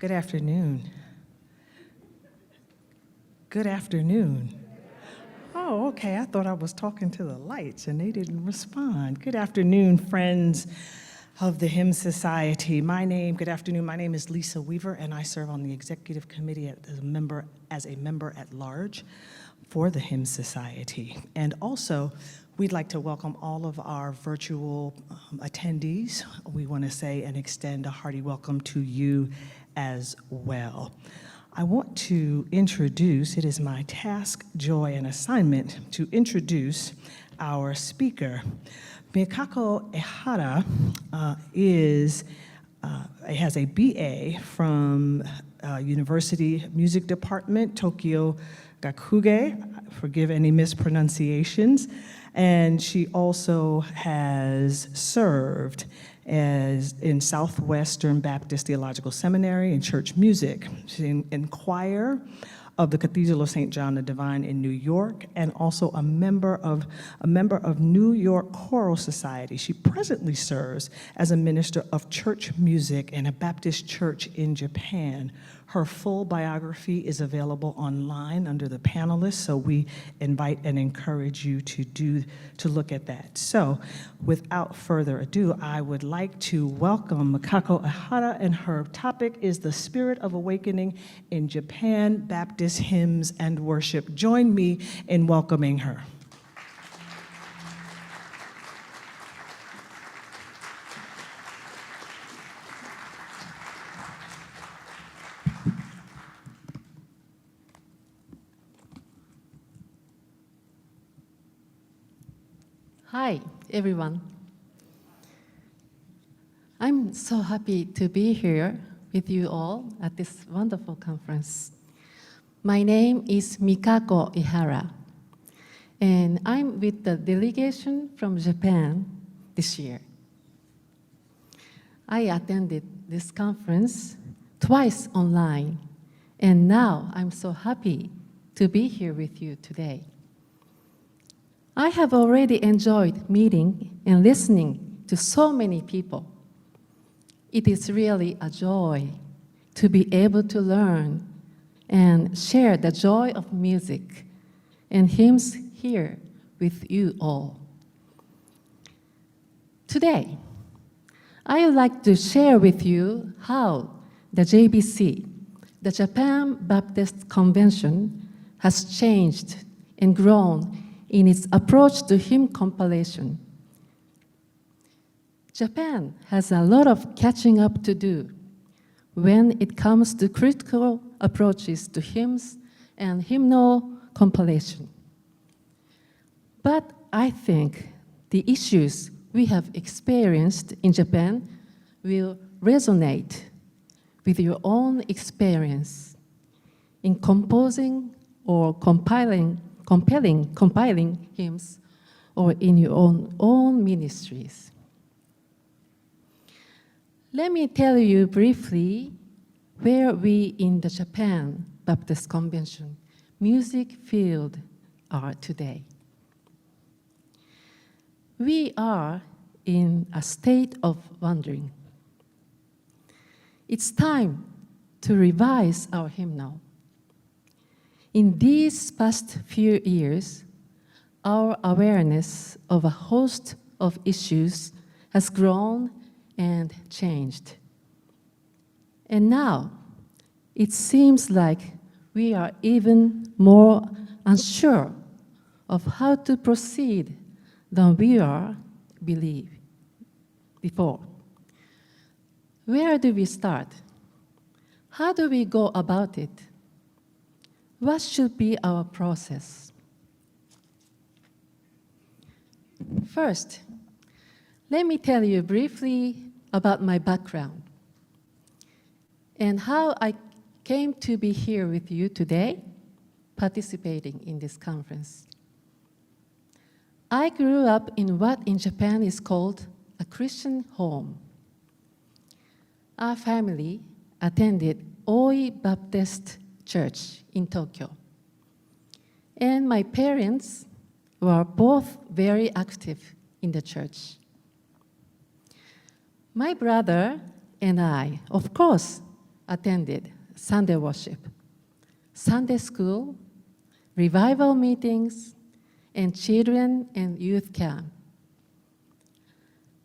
Good afternoon. Good afternoon. Oh, okay, I thought I was talking to the lights and they didn't respond. Good afternoon, friends of the Hymn Society. Good afternoon, my name is Lisa Weaver and I serve on the executive committee as a member at large for the Hymn Society. And also, we'd like to welcome all of our virtual attendees. We want to say and extend a hearty welcome to you as well. I want to introduce, it is my task, joy, and assignment to introduce our speaker. Mikako Ehara has a BA from University Music Department, Tokyo Gakugei, forgive any mispronunciations, and she also has served in Southwestern Baptist Theological Seminary in church music. She's in choir of the Cathedral of St. John the Divine in New York, and also a member of New York Choral Society. She presently serves as a minister of church music in a Baptist church in Japan. Her full biography is available online under the panelists, so we invite and encourage you to look at that. So, without further ado, I would like to welcome Mikako Ehara, and her topic is the Spirit of Awakening in Japan Baptist Hymns and Worship. Join me in welcoming her. Hi, everyone. I'm so happy to be here with you all at this wonderful conference. My name is Mikako Ehara, and I'm with the delegation from Japan this year. I attended this conference twice online, and now I'm so happy to be here with you today. I have already enjoyed meeting and listening to so many people. It is really a joy to be able to learn and share the joy of music and hymns here with you all. Today, I would like to share with you how the JBC, the Japan Baptist Convention, has changed and grown in its approach to hymn compilation. Japan has a lot of catching up to do when it comes to critical approaches to hymns and hymnal compilation. But I think the issues we have experienced in Japan will resonate with your own experience in composing or compiling hymns or in your own ministries. Let me tell you briefly where we in the Japan Baptist Convention music field are today. We are in a state of wondering. It's time to revise our hymnal. In these past few years, our awareness of a host of issues has grown and changed. And now, it seems like we are even more unsure of how to proceed than we believed before. Where do we start? How do we go about it? What should be our process? First, let me tell you briefly about my background and how I came to be here with you today, participating in this conference. I grew up in what in Japan is called a Christian home. Our family attended Oi Baptist Church in Tokyo. And my parents were both very active in the church. My brother and I, of course, attended Sunday worship, Sunday school, revival meetings, and children and youth camp.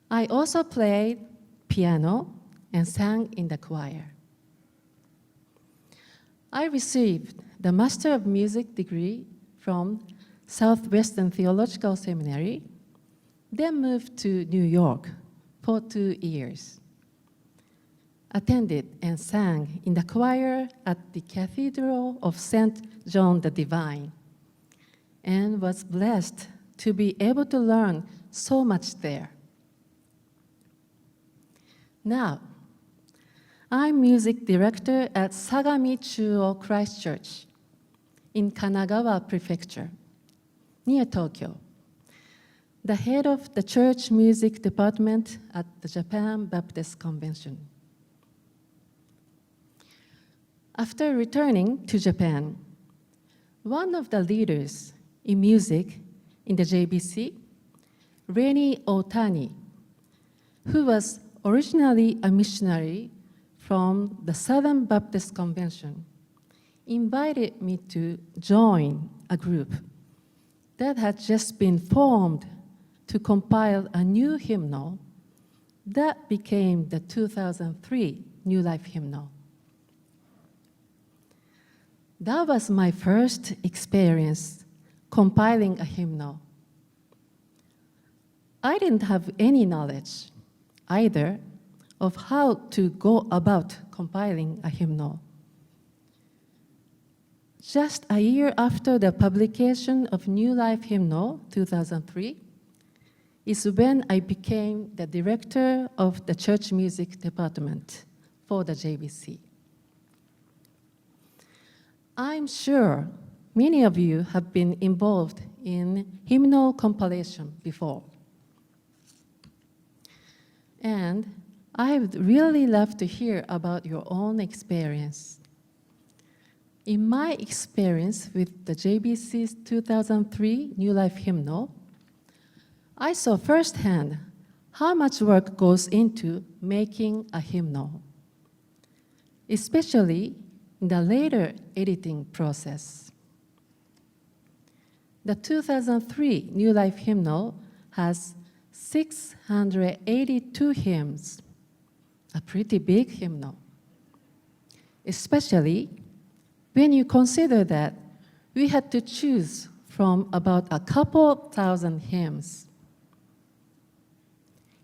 I also played piano and sang in the choir. I received the Master of Music degree from Southwestern Theological Seminary, then moved to New York for 2 years. Attended and sang in the choir at the Cathedral of St. John the Divine, and was blessed to be able to learn so much there. Now, I'm music director at Sagami Chuo Christchurch in Kanagawa Prefecture, near Tokyo, the head of the church music department at the Japan Baptist Convention. After returning to Japan, one of the leaders in music in the JBC, Reni Otani, who was originally a missionary from the Southern Baptist Convention, invited me to join a group that had just been formed to compile a new hymnal that became the 2003 New Life Hymnal. That was my first experience compiling a hymnal. I didn't have any knowledge either of how to go about compiling a hymnal. Just a year after the publication of New Life Hymnal 2003 is when I became the director of the church music department for the JBC. I'm sure many of you have been involved in hymnal compilation before. And I would really love to hear about your own experience. In my experience with the JBC's 2003 New Life Hymnal, I saw firsthand how much work goes into making a hymnal, especially in the later editing process. The 2003 New Life Hymnal has 682 hymns, a pretty big hymnal, especially when you consider that we had to choose from about a couple thousand hymns.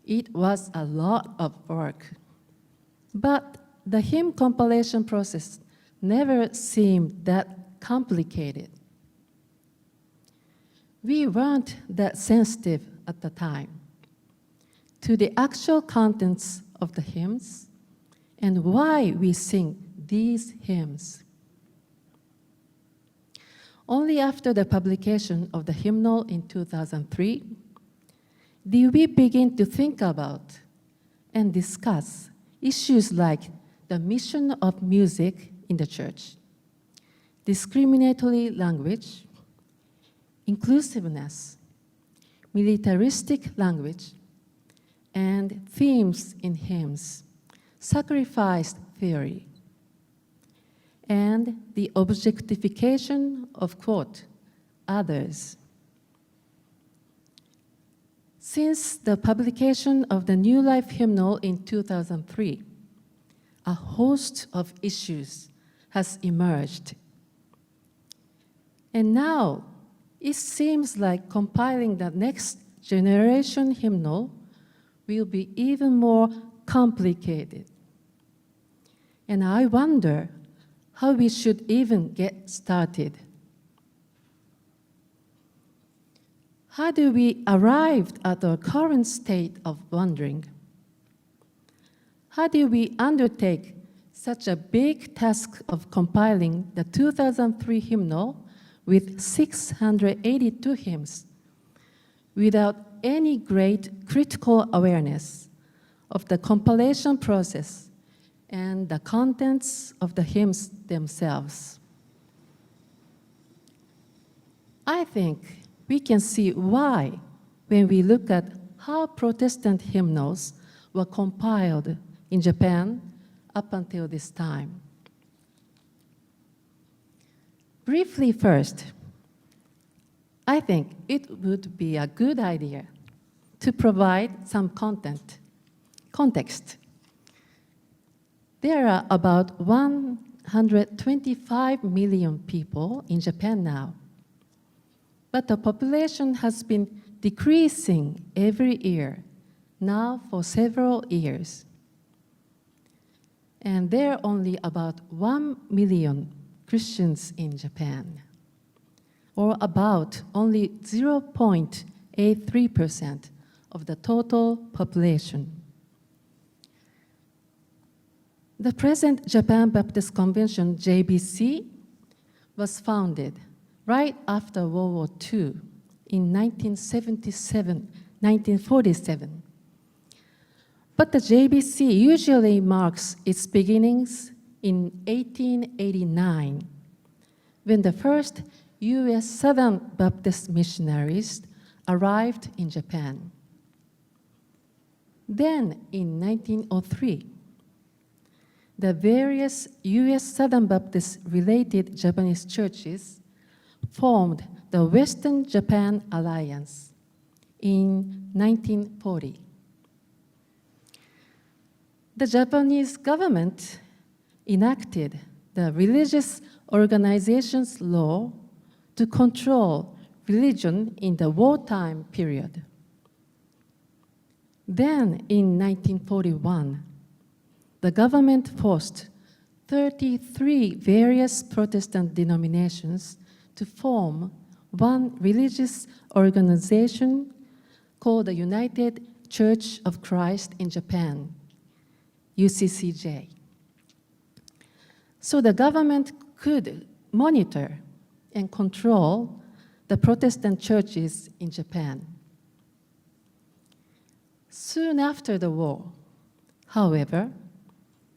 It was a lot of work, but the hymn compilation process never seemed that complicated. We weren't that sensitive at the time to the actual contents of the hymns and why we sing these hymns. Only after the publication of the hymnal in 2003 did we begin to think about and discuss issues like the mission of music in the church, discriminatory language, inclusiveness, militaristic language, and themes in hymns, sacrifice theory, and the objectification of, quote, others. Since the publication of the New Life Hymnal in 2003, a host of issues has emerged. And now, it seems like compiling the next generation hymnal will be even more complicated. And I wonder how we should even get started. How do we arrive at our current state of wondering? How do we undertake such a big task of compiling the 2003 hymnal with 682 hymns without any great critical awareness of the compilation process and the contents of the hymns themselves? I think we can see why when we look at how Protestant hymnals were compiled in Japan up until this time. Briefly first, I think it would be a good idea to provide some context. There are about 125 million people in Japan now, but the population has been decreasing every year, now for several years. And there are only about 1 million Christians in Japan, or about only 0.83% of the total population. The present Japan Baptist Convention, JBC, was founded right after World War II in 1947. But the JBC usually marks its beginnings in 1889, when the first U.S. Southern Baptist missionaries arrived in Japan. Then, in 1903, the various U.S. Southern Baptist-related Japanese churches formed the Western Japan Alliance in 1940. The Japanese government enacted the Religious Organizations Law to control religion in the wartime period. Then, in 1941, the government forced 33 various Protestant denominations to form one religious organization called the United Church of Christ in Japan, UCCJ. So the government could monitor and control the Protestant churches in Japan. Soon after the war, however,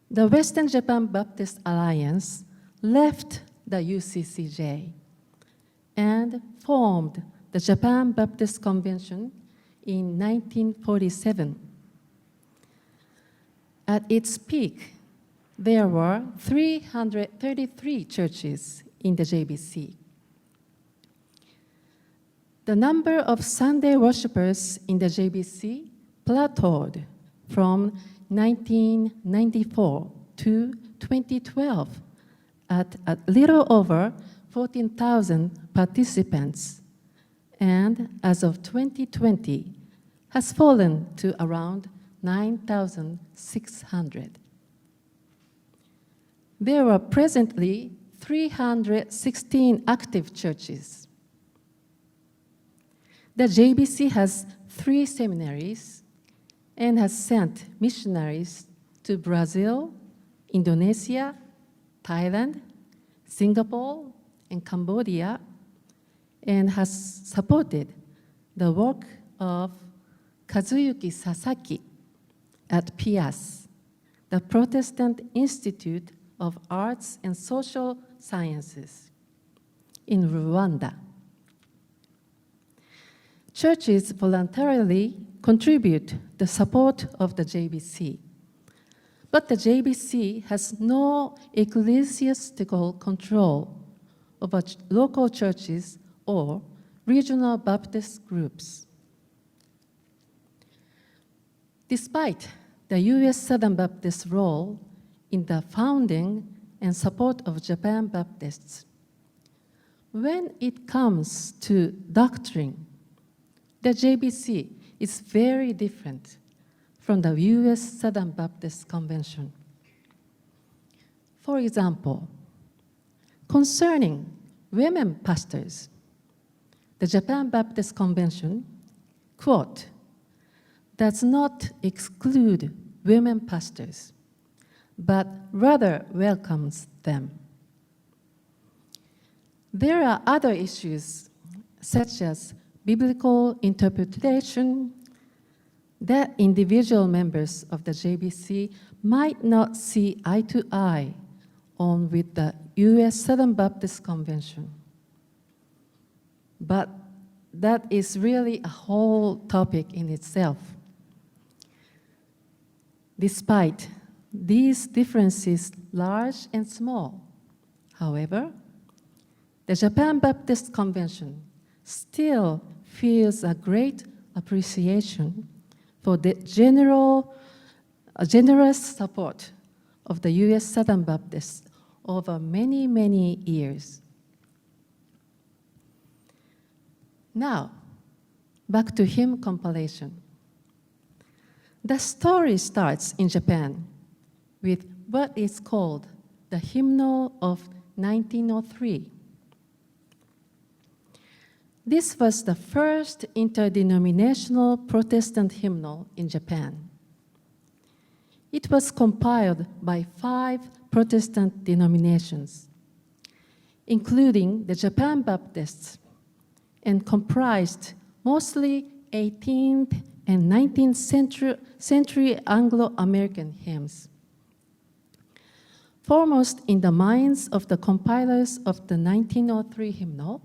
the Western Japan Baptist Alliance left the UCCJ and formed the Japan Baptist Convention in 1947. At its peak, there were 333 churches in the JBC. The number of Sunday worshipers in the JBC plateaued from 1994 to 2012 at a little over 14,000 participants, and as of 2020 has fallen to around 9,600. There are presently 316 active churches. The JBC has 3 seminaries and has sent missionaries to Brazil, Indonesia, Thailand, Singapore, and Cambodia, and has supported the work of Kazuyuki Sasaki at PIAS, the Protestant Institute of Arts and Social Sciences, in Rwanda. Churches voluntarily contribute the support of the JBC, but the JBC has no ecclesiastical control over local churches or regional Baptist groups. Despite the U.S. Southern Baptist role in the founding and support of Japan Baptists, when it comes to doctrine, the JBC is very different from the U.S. Southern Baptist Convention. For example, concerning women pastors, the Japan Baptist Convention, quote, does not exclude women pastors, but rather welcomes them. There are other issues, such as biblical interpretation, that individual members of the JBC might not see eye to eye on with the U.S. Southern Baptist Convention. But that is really a whole topic in itself. Despite these differences large and small. However, the Japan Baptist Convention still feels a great appreciation for the generous support of the U.S. Southern Baptists over many, many years. Now, back to hymn compilation. The story starts in Japan with what is called the Hymnal of 1903. This was the first interdenominational Protestant hymnal in Japan. It was compiled by 5 Protestant denominations, including the Japan Baptists, and comprised mostly 18th and 19th century Anglo-American hymns. Foremost in the minds of the compilers of the 1903 hymnal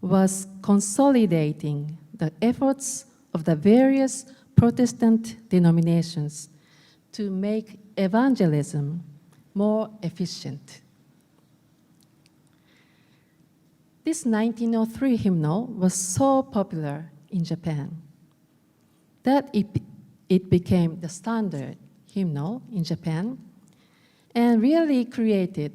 was consolidating the efforts of the various Protestant denominations to make evangelism more efficient. This 1903 hymnal was so popular in Japan that it became the standard hymnal in Japan and really created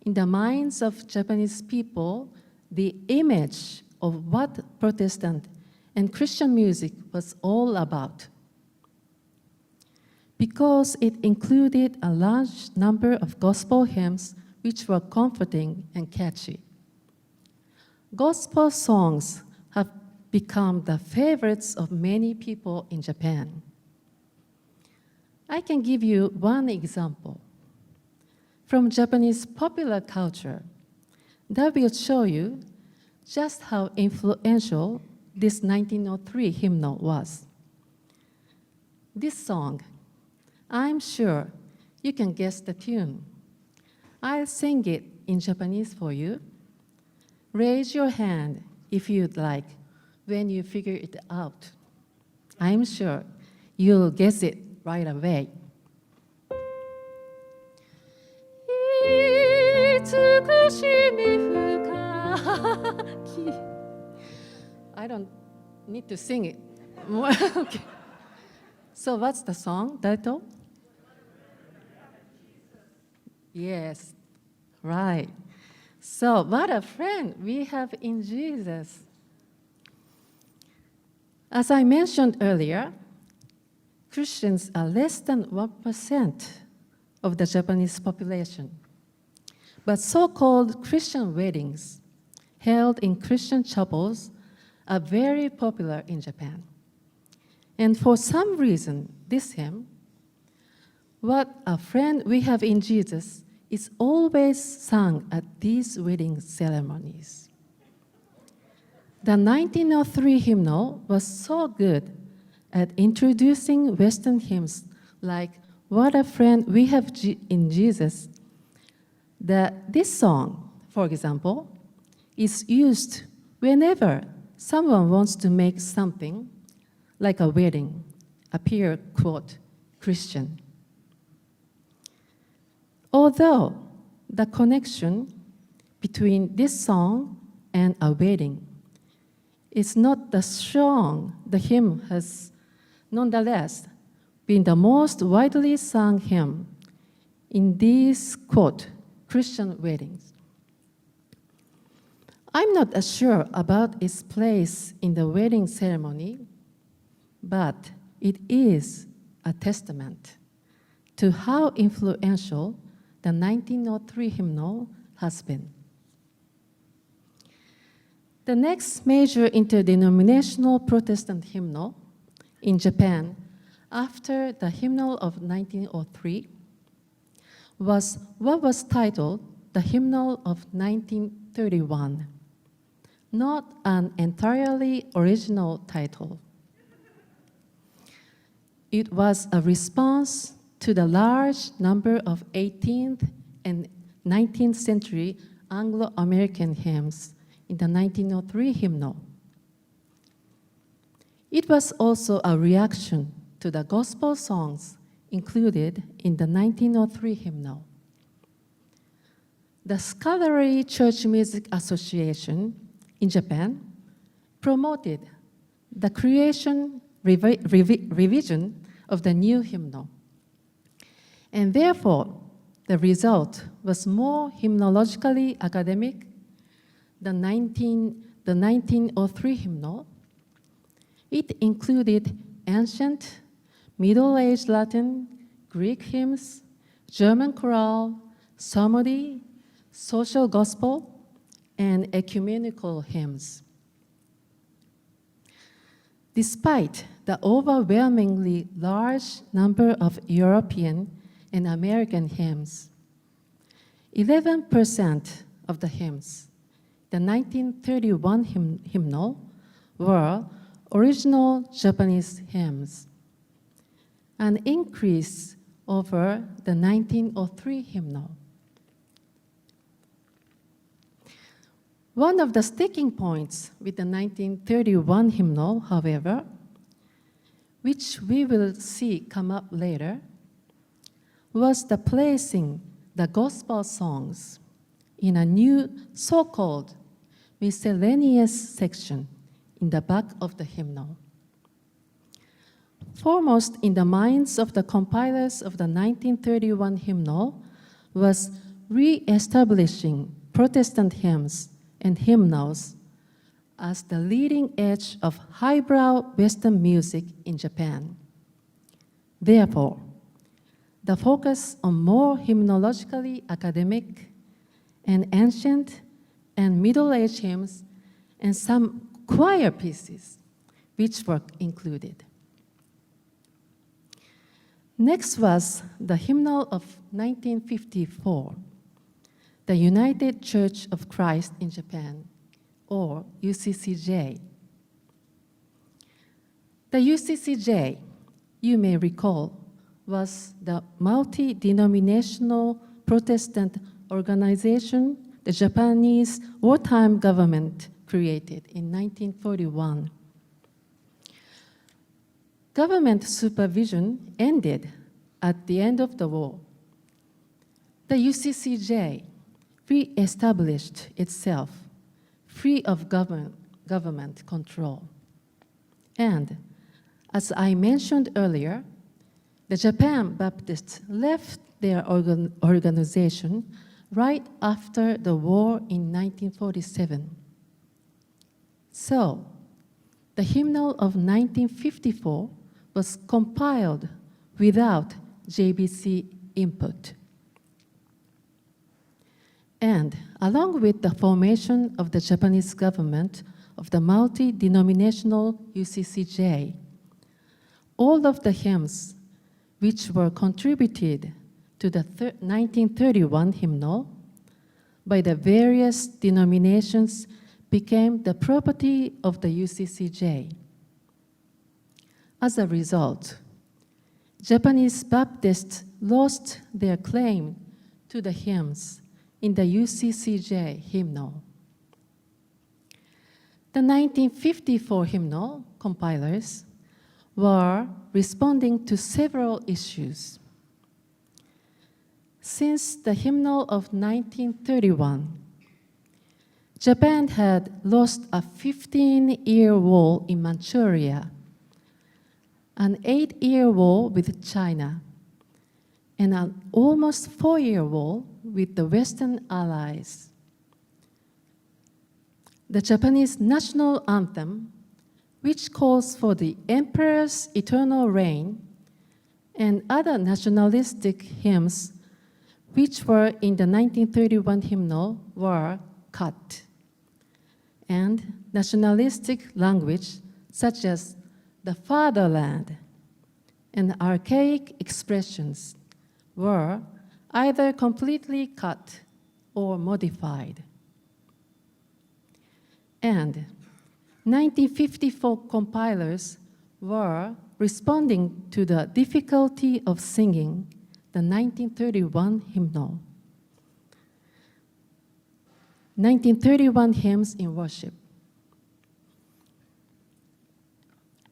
in the minds of Japanese people the image of what Protestant and Christian music was all about. Because it included a large number of gospel hymns which were comforting and catchy. Gospel songs have become the favorites of many people in Japan. I can give you one example from Japanese popular culture that will show you just how influential this 1903 hymnal was. This song, I'm sure you can guess the tune. I'll sing it in Japanese for you. Raise your hand if you'd like when you figure it out. I'm sure you'll guess it right away. I don't need to sing it. Okay. So what's the song title? Yes, right. So what a friend we have in Jesus. As I mentioned earlier, Christians are less than 1% of the Japanese population. But so-called Christian weddings held in Christian chapels are very popular in Japan. And for some reason, this hymn, What a Friend We Have in Jesus, is always sung at these wedding ceremonies. The 1903 hymnal was so good at introducing Western hymns like What a Friend We Have in Jesus that this song, for example, is used whenever someone wants to make something like a wedding appear, quote, Christian. Although the connection between this song and a wedding is not as strong, the hymn has nonetheless been the most widely sung hymn in these, quote, Christian weddings. I'm not as sure about its place in the wedding ceremony, but it is a testament to how influential the 1903 hymnal has been. The next major interdenominational Protestant hymnal in Japan after the hymnal of 1903 was what was titled the Hymnal of 1931, not an entirely original title. It was a response to the large number of 18th and 19th century Anglo-American hymns in the 1903 hymnal. It was also a reaction to the gospel songs included in the 1903 hymnal. The Scholarly Church Music Association in Japan promoted the creation revision of the new hymnal, and therefore the result was more hymnologically academic than the 1903 hymnal. It included ancient, Middle-aged Latin, Greek hymns, German choral, psalmody, social gospel, and ecumenical hymns. Despite the overwhelmingly large number of European and American hymns, 11% of the hymns, the 1931 hymnal, were original Japanese hymns, an increase over the 1903 hymnal. One of the sticking points with the 1931 hymnal, however, which we will see come up later, was the placing the gospel songs in a new so-called miscellaneous section in the back of the hymnal. Foremost in the minds of the compilers of the 1931 hymnal was re-establishing Protestant hymns and hymnals as the leading edge of highbrow Western music in Japan. Therefore, the focus on more hymnologically academic and ancient and middle-aged hymns and some choir pieces, which were included. Next was the hymnal of 1954, the United Church of Christ in Japan, or UCCJ. The UCCJ, you may recall, was the multi-denominational Protestant organization the Japanese wartime government created in 1941. Government supervision ended at the end of the war. The UCCJ re-established itself free of government control. And as I mentioned earlier, the Japan Baptists left their organization right after the war in 1947. So, the hymnal of 1954 was compiled without JBC input. And along with the formation of the Japanese government of the multi-denominational UCCJ, all of the hymns which were contributed to the 1931 hymnal by the various denominations became the property of the UCCJ. As a result, Japanese Baptists lost their claim to the hymns in the UCCJ hymnal. The 1954 hymnal compilers were responding to several issues. Since the hymnal of 1931, Japan had lost a 15-year war in Manchuria, an 8-year war with China, and an almost 4-year war with the Western allies. The Japanese national anthem, which calls for the emperor's eternal reign, and other nationalistic hymns which were in the 1931 hymnal, were cut. And nationalistic language such as the fatherland and archaic expressions were either completely cut or modified. And 1954 compilers were responding to the difficulty of singing the 1931 hymnal. 1931 hymns in worship.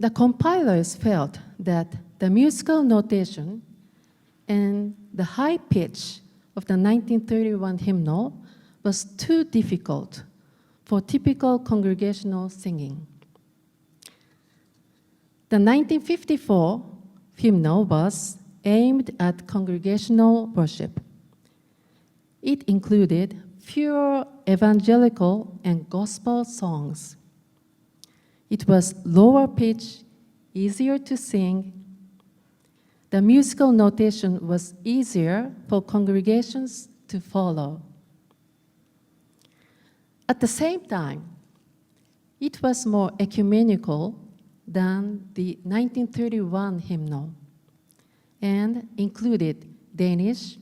The compilers felt that the musical notation and the high pitch of the 1931 hymnal was too difficult for typical congregational singing. The 1954 hymnal was aimed at congregational worship. It included pure evangelical and gospel songs. It was lower pitch, easier to sing. The musical notation was easier for congregations to follow. At the same time, it was more ecumenical than the 1931 hymnal and included Danish,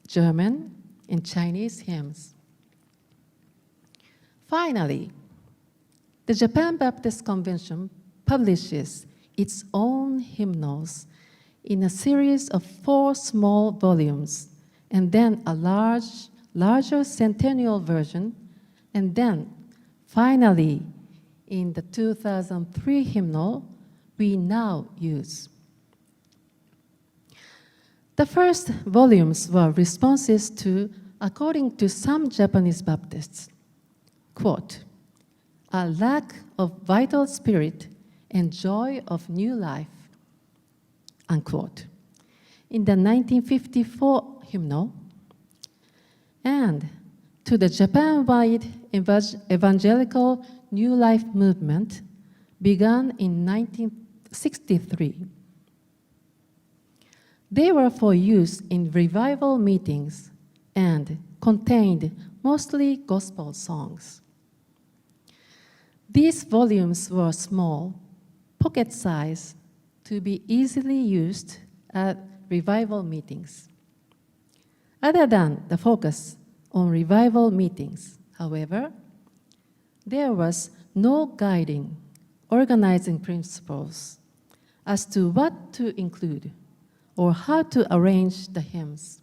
German, and Chinese hymns. Finally, the Japan Baptist Convention publishes its own hymnals in a series of 4 small volumes, and then a larger centennial version, and then finally in the 2003 hymnal we now use. The first volumes were responses to, according to some Japanese Baptists, quote, a lack of vital spirit and joy of new life, unquote, in the 1954 hymnal, and to the Japan-wide evangelical New Life movement begun in 1963. They were for use in revival meetings and contained mostly gospel songs. These volumes were small, pocket size, to be easily used at revival meetings. Other than the focus on revival meetings, however, there was no guiding, organizing principles as to what to include or how to arrange the hymns.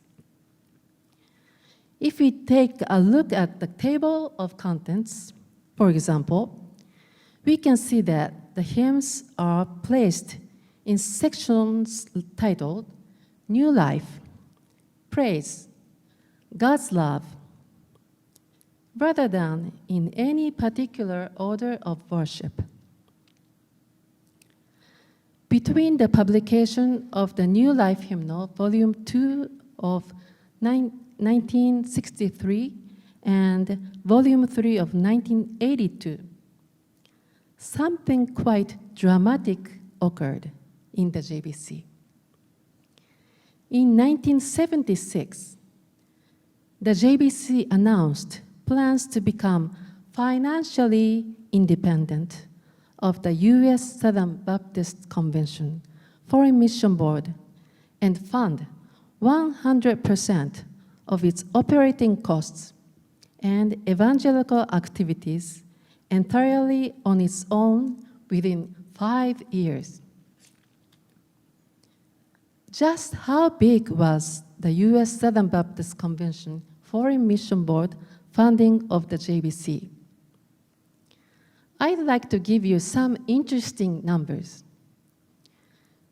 If we take a look at the table of contents, for example, we can see that the hymns are placed in sections titled New Life, Praise, God's Love, rather than in any particular order of worship. Between the publication of the New Life Hymnal, Volume 2 of 1963 and Volume 3 of 1982, something quite dramatic occurred in the JBC. In 1976, the JBC announced plans to become financially independent of the U.S. Southern Baptist Convention Foreign Mission Board and fund 100% of its operating costs and evangelical activities entirely on its own within 5 years. Just how big was the U.S. Southern Baptist Convention Foreign Mission Board funding of the JBC? I'd like to give you some interesting numbers.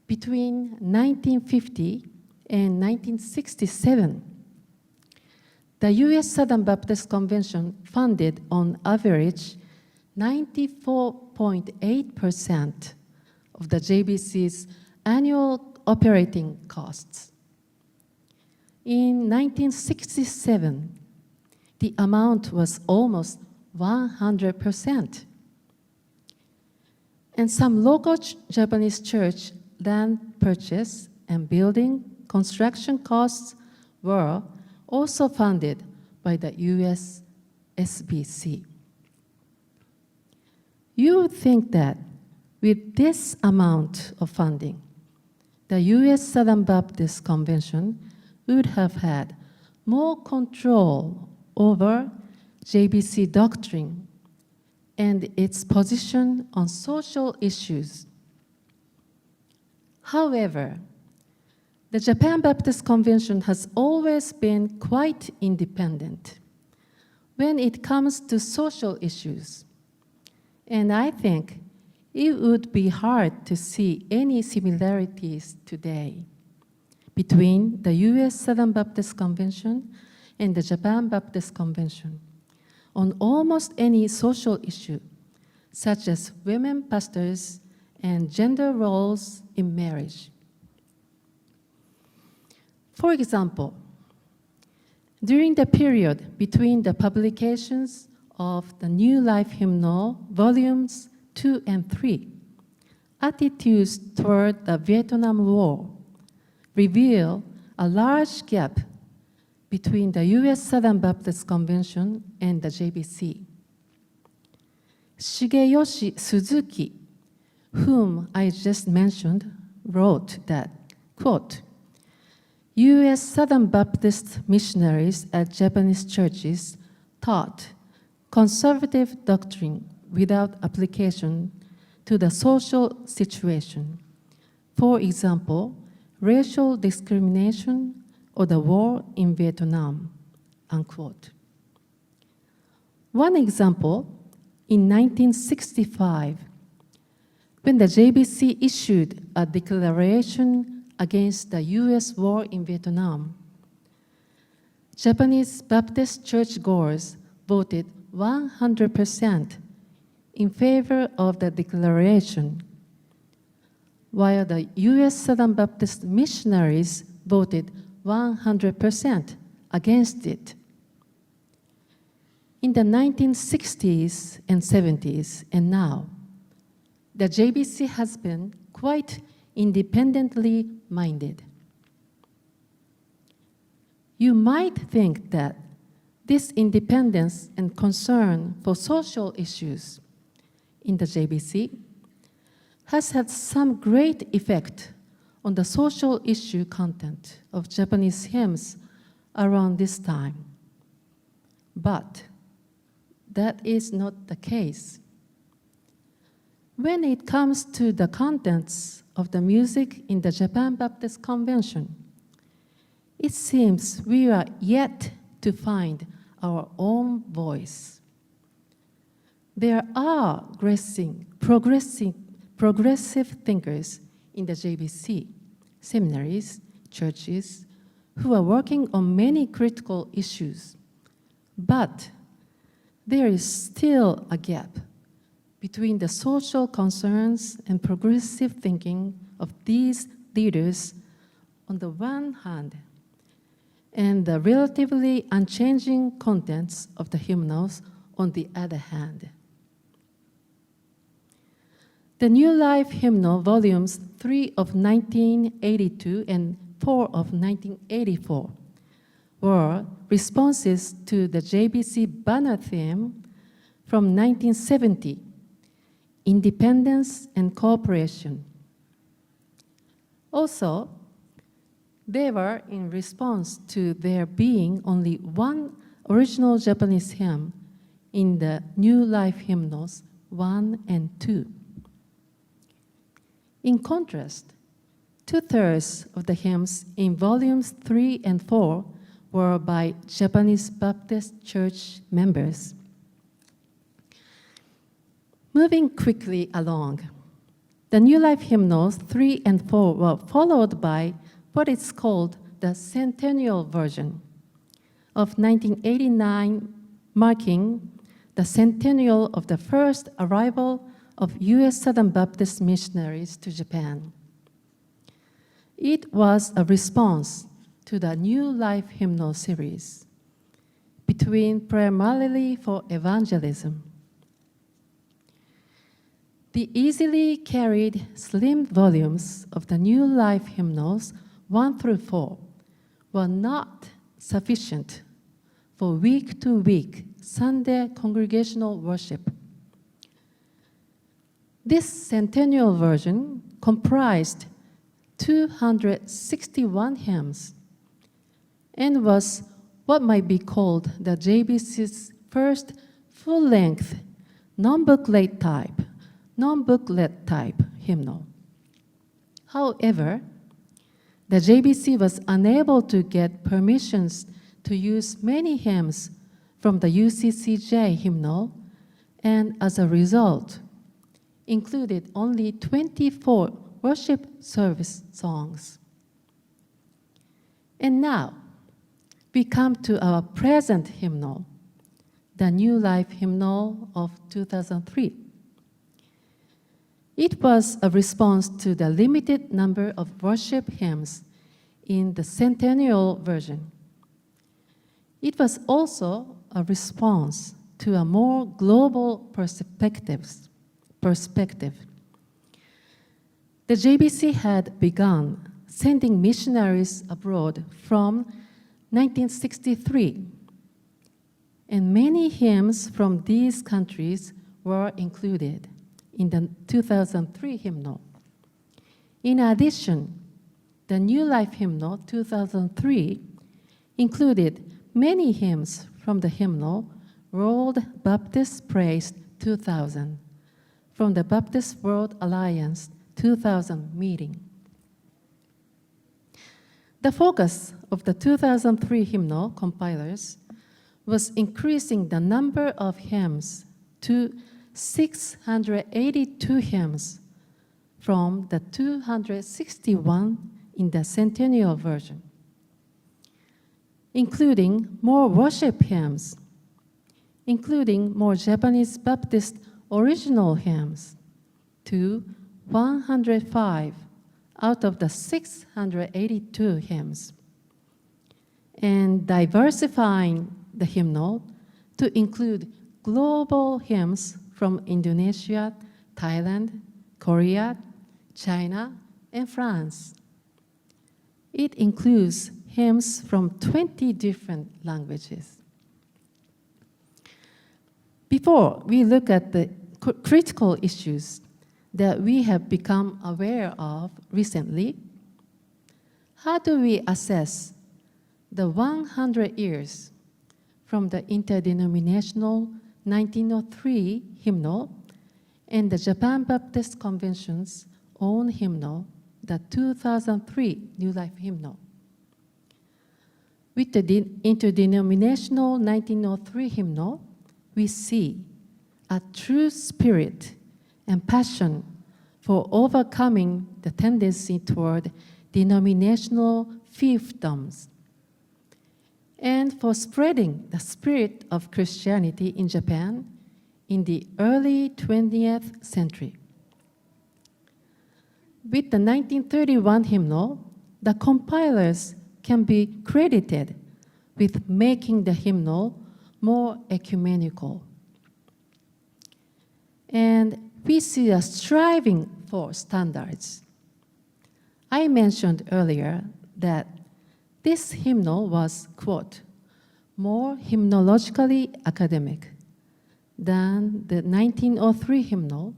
Between 1950 and 1967, the U.S. Southern Baptist Convention funded on average 94.8% of the JBC's annual operating costs. In 1967, the amount was almost 100%. And some local Japanese church land purchase and building construction costs were also funded by the U.S. SBC. You would think that with this amount of funding, the U.S. Southern Baptist Convention would have had more control over JBC doctrine and its position on social issues. However, the Japan Baptist Convention has always been quite independent when it comes to social issues, and I think it would be hard to see any similarities today between the U.S. Southern Baptist Convention and the Japan Baptist Convention on almost any social issue, such as women pastors and gender roles in marriage. For example, during the period between the publications of the New Life Hymnal, volumes 2 and 3, attitudes toward the Vietnam War reveal a large gap between the U.S. Southern Baptist Convention and the JBC. Shigeyoshi Suzuki, whom I just mentioned, wrote that, quote, U.S. Southern Baptist missionaries at Japanese churches taught conservative doctrine without application to the social situation. For example, racial discrimination or the war in Vietnam, unquote. One example, in 1965, when the JBC issued a declaration against the U.S. war in Vietnam, Japanese Baptist churchgoers voted 100% in favor of the declaration, while the U.S. Southern Baptist missionaries voted 100% against it. In the 1960s and 70s and now, the JBC has been quite independently minded. You might think that this independence and concern for social issues in the JBC has had some great effect on the social issue content of Japanese hymns around this time. But that is not the case. When it comes to the contents of the music in the Japan Baptist Convention, it seems we are yet to find our own voice. There are progressive thinkers in the JBC, seminaries, churches, who are working on many critical issues. But there is still a gap between the social concerns and progressive thinking of these leaders on the one hand, and the relatively unchanging contents of the hymnals on the other hand. The New Life Hymnal, volumes 3 of 1982 and 4 of 1984, were responses to the JBC banner theme from 1970, Independence and Cooperation. Also, they were in response to there being only one original Japanese hymn in the New Life Hymnals 1 and 2. In contrast, 2/3 of the hymns in volumes 3 and 4 were by Japanese Baptist Church members. Moving quickly along, the New Life Hymnals 3 and 4 were followed by what is called the Centennial version of 1989, marking the centennial of the first arrival of U.S. Southern Baptist missionaries to Japan. It was a response to the New Life Hymnal series, between primarily for evangelism. The easily carried slim volumes of the New Life Hymnals 1 through 4 were not sufficient for week-to-week Sunday congregational worship. This centennial version comprised 261 hymns and was what might be called the JBC's first full-length non-booklet type hymnal. However, the JBC was unable to get permissions to use many hymns from the UCCJ hymnal, and as a result, included only 24 worship service songs. And now, we come to our present hymnal, the New Life Hymnal of 2003. It was a response to the limited number of worship hymns in the centennial version. It was also a response to a more global perspective. The JBC had begun sending missionaries abroad from 1963, and many hymns from these countries were included in the 2003 hymnal. In addition, the New Life Hymnal 2003 included many hymns from the hymnal World Baptist Praise 2000 from the Baptist World Alliance 2000 meeting. The focus of the 2003 hymnal compilers was increasing the number of hymns to 682 hymns from the 261 in the centennial version, including more worship hymns, including more Japanese Baptist original hymns to 105 out of the 682 hymns, and diversifying the hymnal to include global hymns from Indonesia, Thailand, Korea, China, and France. It includes hymns from 20 different languages. Before we look at the critical issues that we have become aware of recently, how do we assess the 100 years from the interdenominational 1903 hymnal and the Japan Baptist Convention's own hymnal, the 2003 New Life Hymnal? With the interdenominational 1903 hymnal, we see a true spirit and passion for overcoming the tendency toward denominational fiefdoms and for spreading the spirit of Christianity in Japan in the early 20th century. With the 1931 hymnal, the compilers can be credited with making the hymnal more ecumenical. And we see a striving for standards. I mentioned earlier that this hymnal was, quote, more hymnologically academic than the 1903 hymnal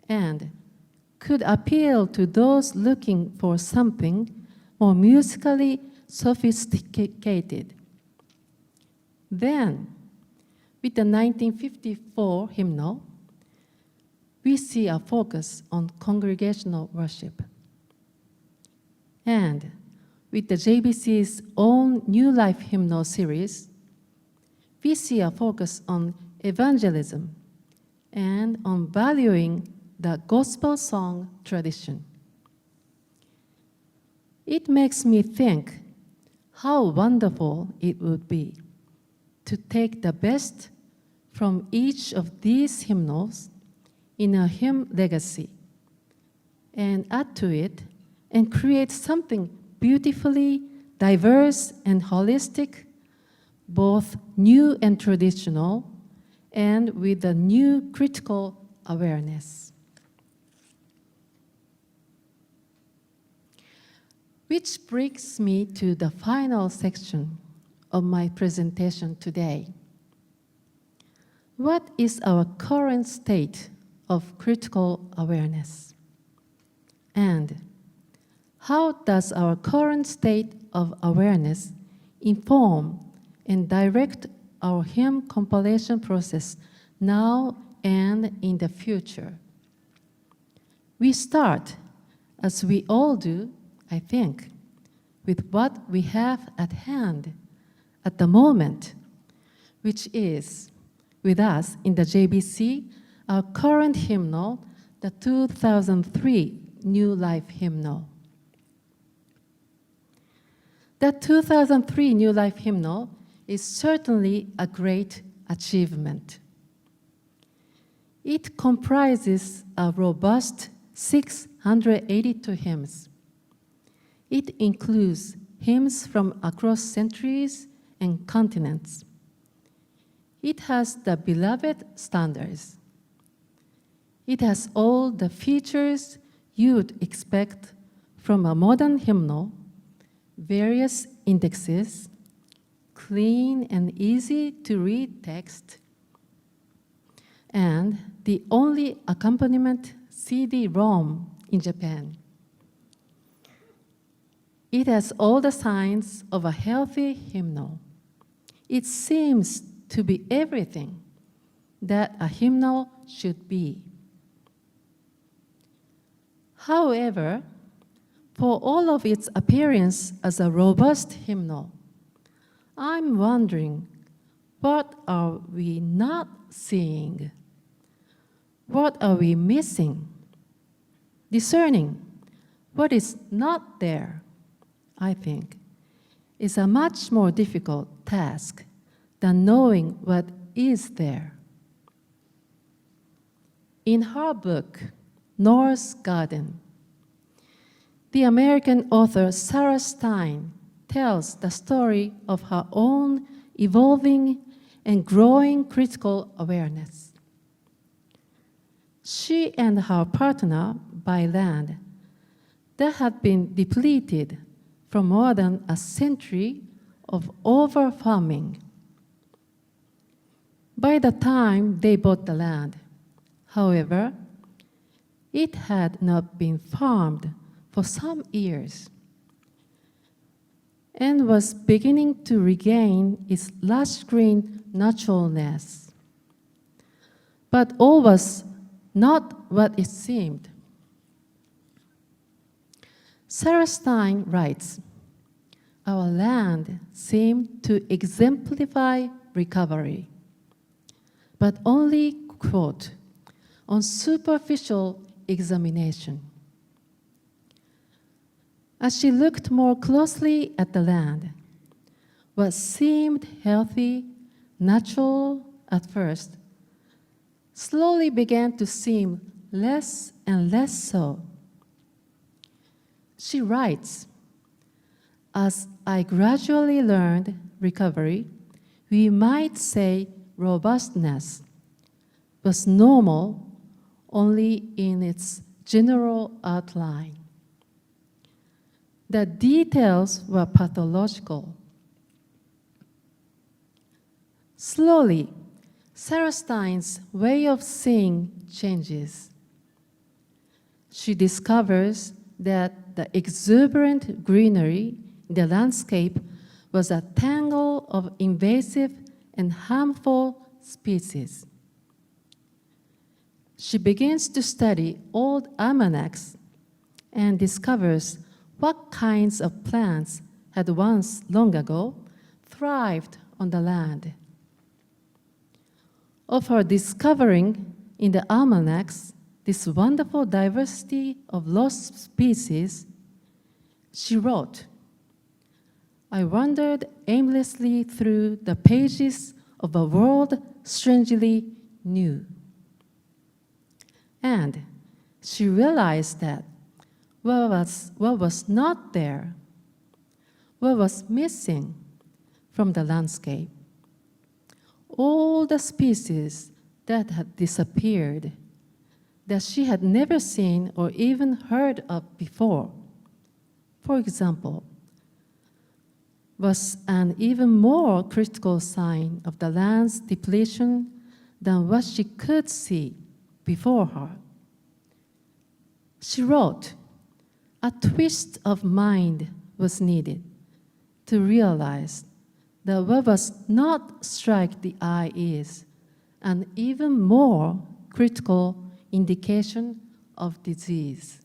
and could appeal to those looking for something more musically sophisticated. Then, with the 1954 hymnal, we see a focus on congregational worship. And with the JBC's own New Life Hymnal series, we see a focus on evangelism and on valuing the gospel song tradition. It makes me think how wonderful it would be to take the best from each of these hymnals in a hymn legacy and add to it and create something beautifully diverse and holistic, both new and traditional, and with a new critical awareness. Which brings me to the final section of my presentation today. What is our current state of critical awareness? And how does our current state of awareness inform and direct our hymn compilation process now and in the future? We start, as we all do, I think, with what we have at hand at the moment, which is, with us in the JBC, our current hymnal, the 2003 New Life Hymnal. The 2003 New Life Hymnal is certainly a great achievement. It comprises a robust 682 hymns. It includes hymns from across centuries and continents. It has the beloved standards. It has all the features you would expect from a modern hymnal: various indexes, clean and easy to read text, and the only accompaniment CD-ROM in Japan. It has all the signs of a healthy hymnal. It seems to be everything that a hymnal should be. However, for all of its appearance as a robust hymnal, I'm wondering, what are we not seeing? What are we missing? Discerning what is not there, I think, is a much more difficult task than knowing what is there. In her book, Norse Garden, the American author Sarah Stein tells the story of her own evolving and growing critical awareness. She and her partner buy land that had been depleted from more than a century of over-farming. By the time they bought the land, however, it had not been farmed for some years and was beginning to regain its lush green naturalness. But all was not what it seemed. Sarah Stein writes, "Our land seemed to exemplify recovery, but only, quote, on superficial examination. As she looked more closely at the land, what seemed healthy, natural at first, slowly began to seem less and less so." She writes, "As I gradually learned recovery, we might say robustness was normal only in its general outline. The details were pathological." Slowly, Sarah Stein's way of seeing changes. She discovers that the exuberant greenery in the landscape was a tangle of invasive and harmful species. She begins to study old almanacs and discovers what kinds of plants had once, long ago, thrived on the land. Of her discovering in the almanacs this wonderful diversity of lost species, she wrote, "I wandered aimlessly through the pages of a world strangely new." And she realized that what was not there, what was missing from the landscape, all the species that had disappeared, that she had never seen or even heard of before, for example, was an even more critical sign of the land's depletion than what she could see before her. She wrote, "A twist of mind was needed to realize that what was not strike the eye is an even more critical indication of disease."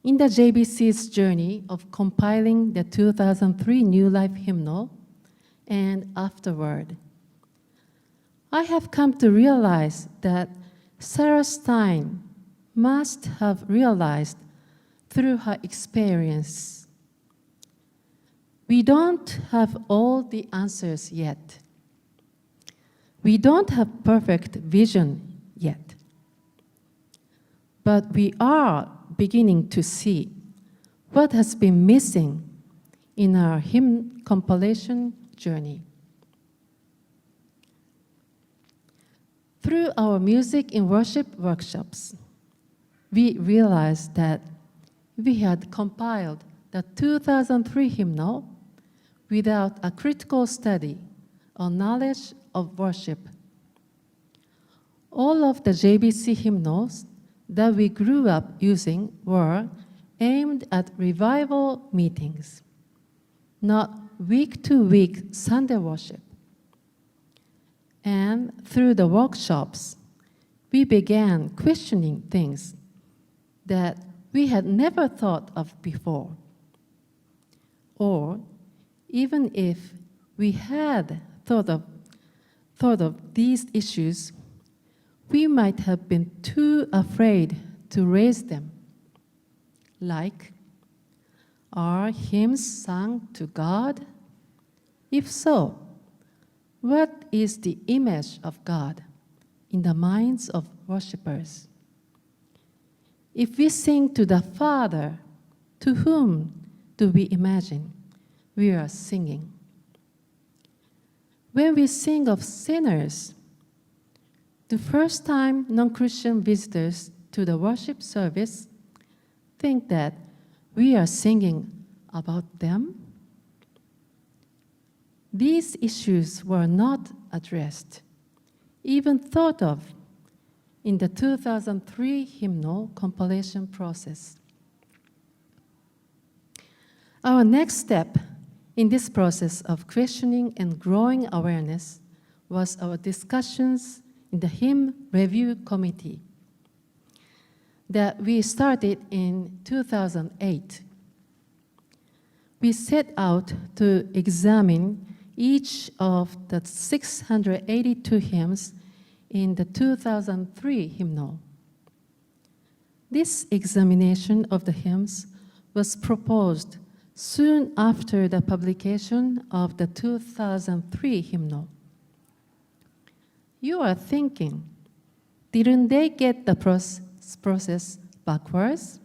In the JBC's journey of compiling the 2003 New Life Hymnal and afterward, I have come to realize that Sarah Stein must have realized through her experience We don't have all the answers yet. We don't have perfect vision yet. But we are beginning to see what has been missing in our hymn compilation journey. Through our music in worship workshops, we realized that we had compiled the 2003 hymnal without a critical study or knowledge of worship. All of the JBC hymnals that we grew up using were aimed at revival meetings, not week-to-week Sunday worship. And through the workshops, we began questioning things that we had never thought of before. Or even if we had thought of these issues, we might have been too afraid to raise them. Like, are hymns sung to God? If so, what is the image of God in the minds of worshipers? If we sing to the Father, to whom do we imagine we are singing? When we sing of sinners, do first-time non-Christian visitors to the worship service think that we are singing about them? These issues were not addressed, even thought of in the 2003 hymnal compilation process. Our next step in this process of questioning and growing awareness was our discussions in the Hymn Review Committee that we started in 2008. We set out to examine each of the 682 hymns in the 2003 hymnal. This examination of the hymns was proposed soon after the publication of the 2003 hymnal. You are thinking, didn't they get the process backwards?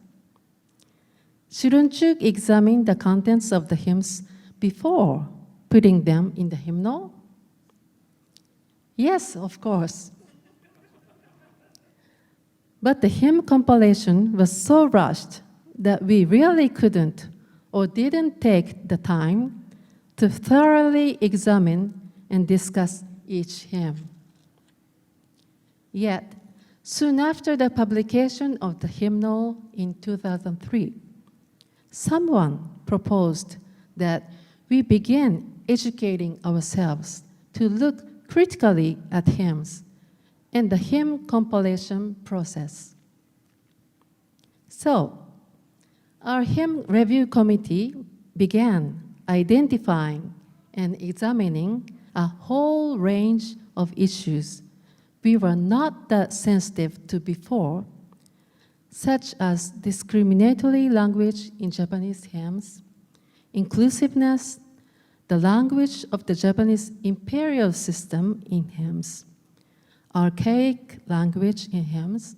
Shouldn't you examine the contents of the hymns before putting them in the hymnal? Yes, of course. But the hymn compilation was so rushed that we really couldn't or didn't take the time to thoroughly examine and discuss each hymn. Yet, soon after the publication of the hymnal in 2003, someone proposed that we begin educating ourselves to look critically at hymns and the hymn compilation process. So, our hymn review committee began identifying and examining a whole range of issues we were not that sensitive to before, such as discriminatory language in Japanese hymns, inclusiveness, the language of the Japanese imperial system in hymns, archaic language in hymns,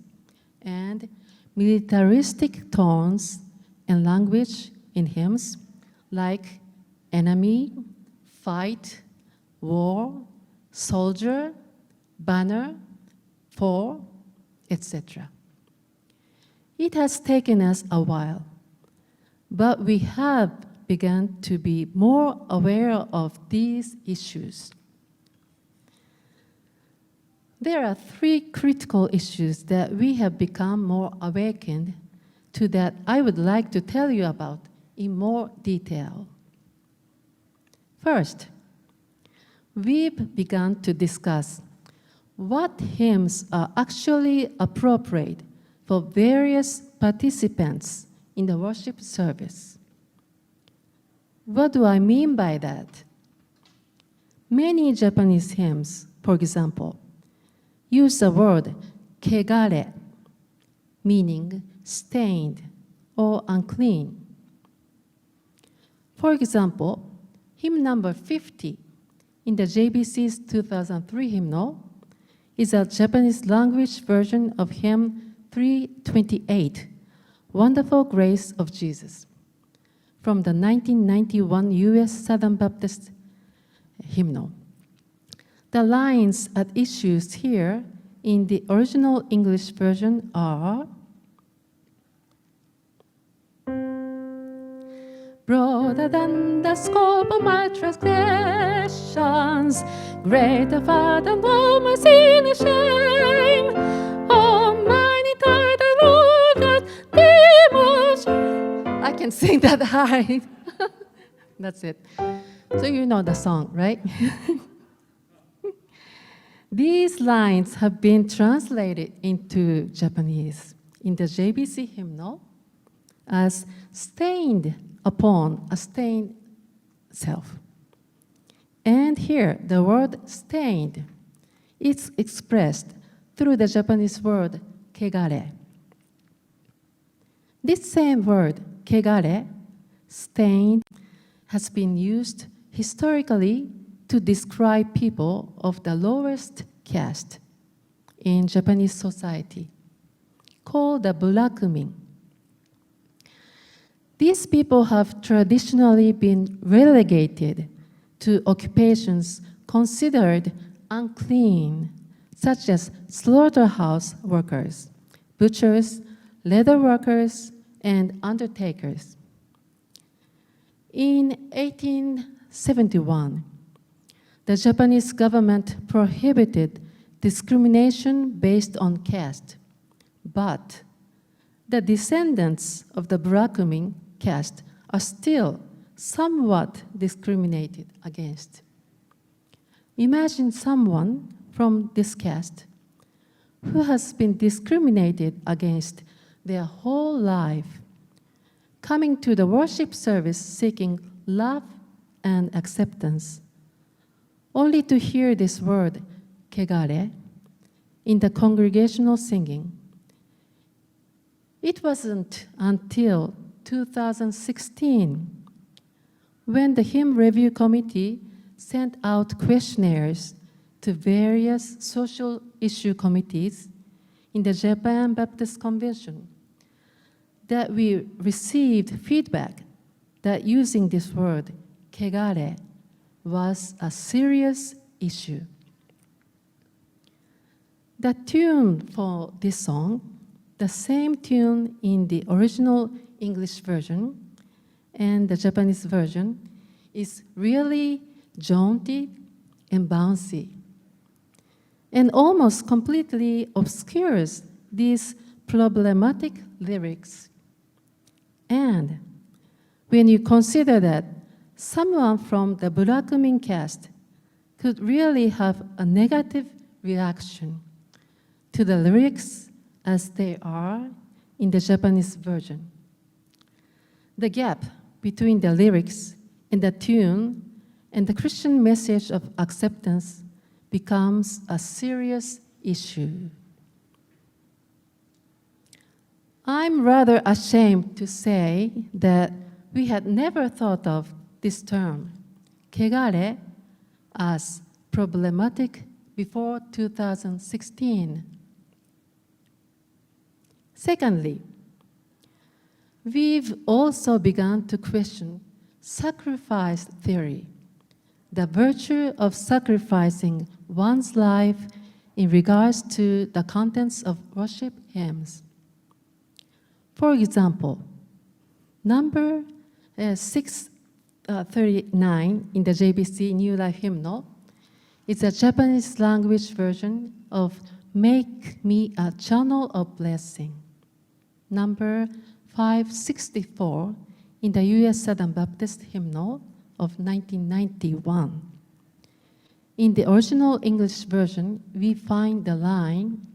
and militaristic tones and language in hymns like enemy, fight, war, soldier, banner, for, etc. It has taken us a while, but we have begun to be more aware of these issues. There are three critical issues that we have become more awakened to that I would like to tell you about in more detail. First, we've begun to discuss what hymns are actually appropriate for various participants in the worship service. What do I mean by that? Many Japanese hymns, for example, use the word kegare, meaning stained or unclean. For example, hymn number 50 in the JBC's 2003 hymnal is a Japanese language version of hymn 328, Wonderful Grace of Jesus, from the 1991 U.S. Southern Baptist hymnal. The lines at issue here in the original English version are broader than the scope of my transgressions, greater far than all my sin and shame. Almighty tide the Lord that demons. I can sing that high. That's it. So you know the song, right? These lines have been translated into Japanese in the JBC hymnal as stained upon a stained self. And here, the word stained is expressed through the Japanese word kegare. This same word, kegare, stained, has been used historically to describe people of the lowest caste in Japanese society, called the burakumin. These people have traditionally been relegated to occupations considered unclean, such as slaughterhouse workers, butchers, leather workers, and undertakers. In 1871, the Japanese government prohibited discrimination based on caste, but the descendants of the burakumin caste are still somewhat discriminated against. Imagine someone from this caste who has been discriminated against their whole life, coming to the worship service seeking love and acceptance, only to hear this word, kegare, in the congregational singing. It wasn't until 2016 when the Hymn Review Committee sent out questionnaires to various social issue committees in the Japan Baptist Convention that we received feedback that using this word, kegare, was a serious issue. The tune for this song, the same tune in the original English version and the Japanese version, is really jaunty and bouncy, and almost completely obscures these problematic lyrics. And when you consider that someone from the burakumin caste could really have a negative reaction to the lyrics as they are in the Japanese version, the gap between the lyrics and the tune and the Christian message of acceptance becomes a serious issue. I'm rather ashamed to say that we had never thought of this term, kegare, as problematic before 2016. Secondly, we've also begun to question sacrifice theory, the virtue of sacrificing one's life in regards to the contents of worship hymns. For example, number 639 in the JBC New Life Hymnal is a Japanese language version of Make Me a Channel of Blessing. Number 564 in the U.S. Southern Baptist Hymnal of 1991. In the original English version, we find the line,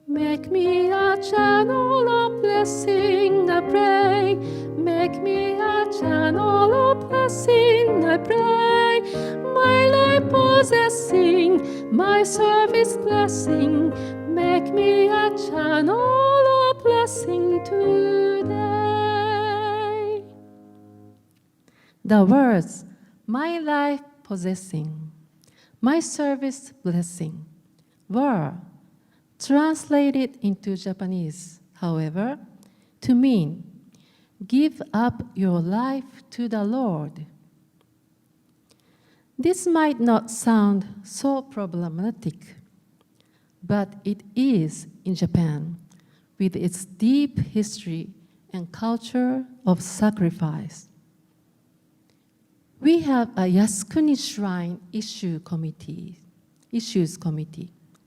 make me a channel of blessing, I pray. Make me a channel of blessing, I pray. My life possessing, my service blessing. Make me a channel of blessing today. the words, "my life possessing," "my service blessing," were translated into Japanese, however, to mean, "give up your life to the Lord." This might not sound so problematic, but it is in Japan, with its deep history and culture of sacrifice. We have a Yasukuni Shrine Issues Committee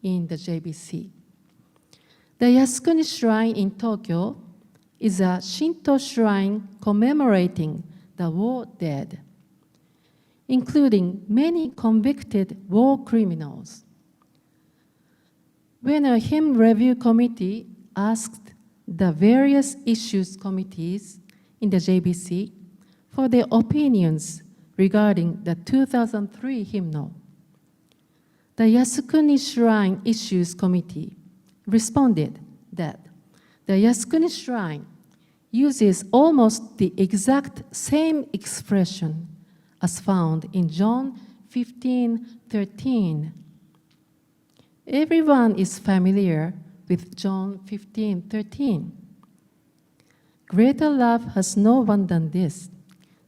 in the JBC. The Yasukuni Shrine in Tokyo is a Shinto shrine commemorating the war dead, including many convicted war criminals. When a hymn review committee asked the various issues committees in the JBC for their opinions regarding the 2003 hymnal, the Yasukuni Shrine Issues Committee responded that the Yasukuni Shrine uses almost the exact same expression as found in John 15:13. Everyone is familiar with John 15:13. Greater love has no one than this,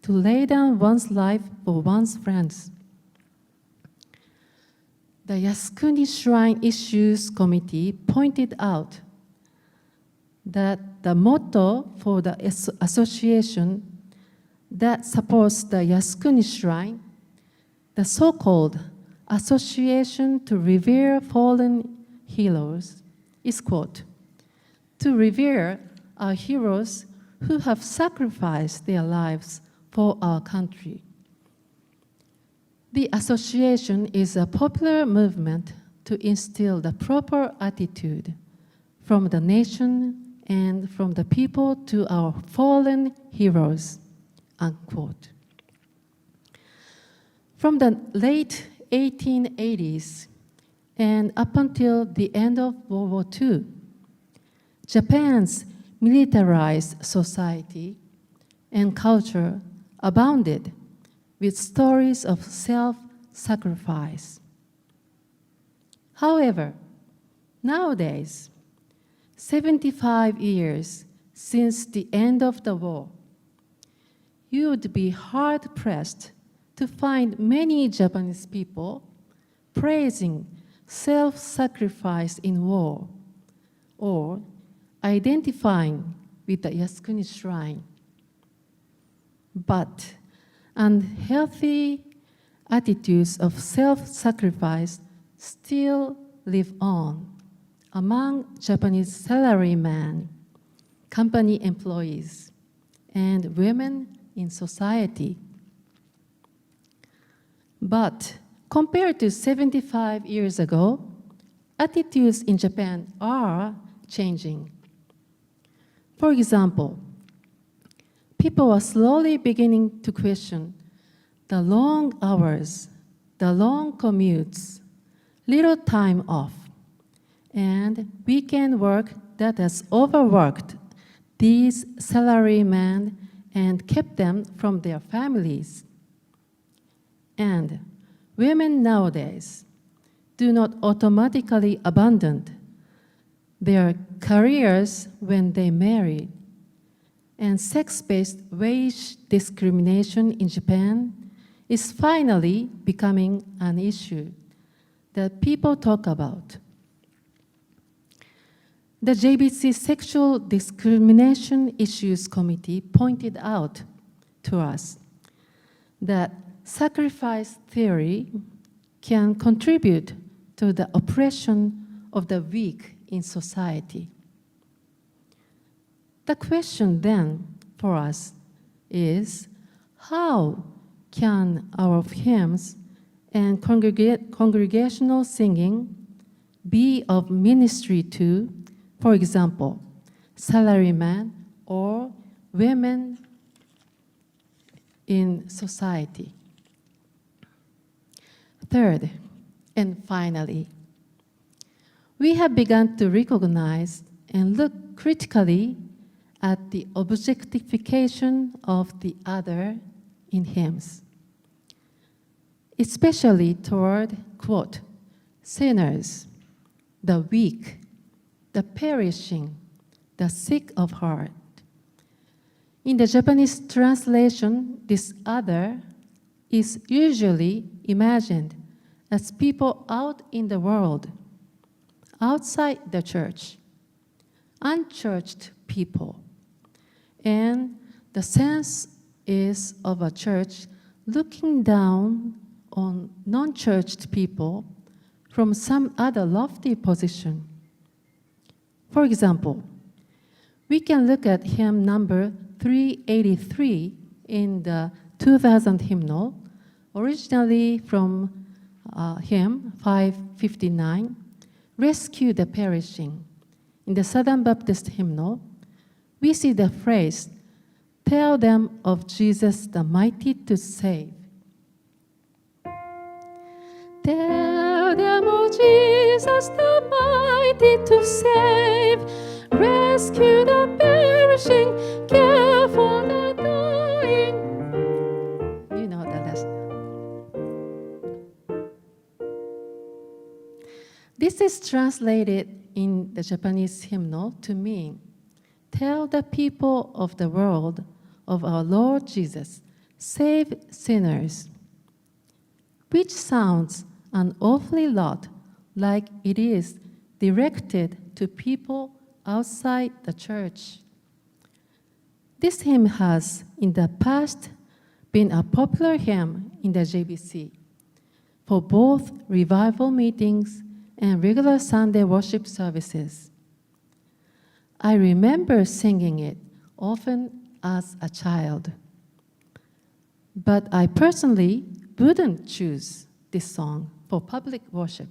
to lay down one's life for one's friends. The Yasukuni Shrine Issues Committee pointed out that the motto for the association that supports the Yasukuni Shrine, the so-called Association to Revere Fallen Heroes, is, quote, "to revere our heroes who have sacrificed their lives for our country." The association is a popular movement to instill the proper attitude from the nation and from the people to our fallen heroes, unquote. From the late 1880s and up until the end of World War II, Japan's militarized society and culture abounded with stories of self-sacrifice. However, nowadays, 75 years since the end of the war, you would be hard-pressed to find many Japanese people praising self-sacrifice in war or identifying with the Yasukuni Shrine. But unhealthy attitudes of self-sacrifice still live on among Japanese salarymen, company employees, and women in society. But compared to 75 years ago, attitudes in Japan are changing. For example, people are slowly beginning to question the long hours, the long commutes, little time off, and weekend work that has overworked these salarymen and kept them from their families. And women nowadays do not automatically abandon their careers when they marry. And sex-based wage discrimination in Japan is finally becoming an issue that people talk about. The JBC Sexual Discrimination Issues Committee pointed out to us that sacrifice theory can contribute to the oppression of the weak in society. The question then for us is, how can our hymns and congregational singing be of ministry to, for example, salarymen or women in society? Third, and finally, we have begun to recognize and look critically at the objectification of the other in hymns, especially toward, quote, sinners, the weak, the perishing, the sick of heart. In the Japanese translation, this other is usually imagined as people out in the world, outside the church, unchurched people. And the sense is of a church looking down on non-churched people from some other lofty position. For example, we can look at hymn number 383 in the 2000 hymnal, originally from hymn 559, Rescue the Perishing. In the Southern Baptist hymnal, we see the phrase, tell them of Jesus the mighty to save. Tell them of Jesus the mighty to save, rescue the perishing, care for the dying. You know the rest. This is translated in the Japanese hymnal to mean, tell the people of the world of our Lord Jesus, save sinners, which sounds an awfully lot like it is directed to people outside the church. This hymn has, in the past, been a popular hymn in the JBC for both revival meetings and regular Sunday worship services. I remember singing it often as a child, but I personally wouldn't choose this song for public worship.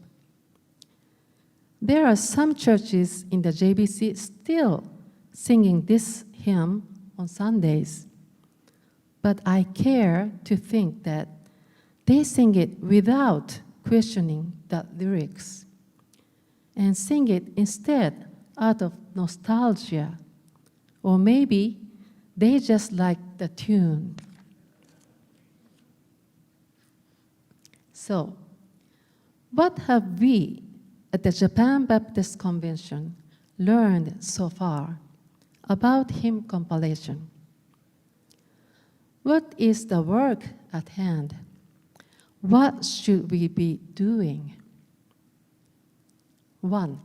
There are some churches in the JBC still singing this hymn on Sundays, but I care to think that they sing it without questioning the lyrics and sing it instead out of nostalgia, or maybe they just like the tune. So, what have we at the Japan Baptist Convention learned so far about hymn compilation? What is the work at hand? What should we be doing? 1.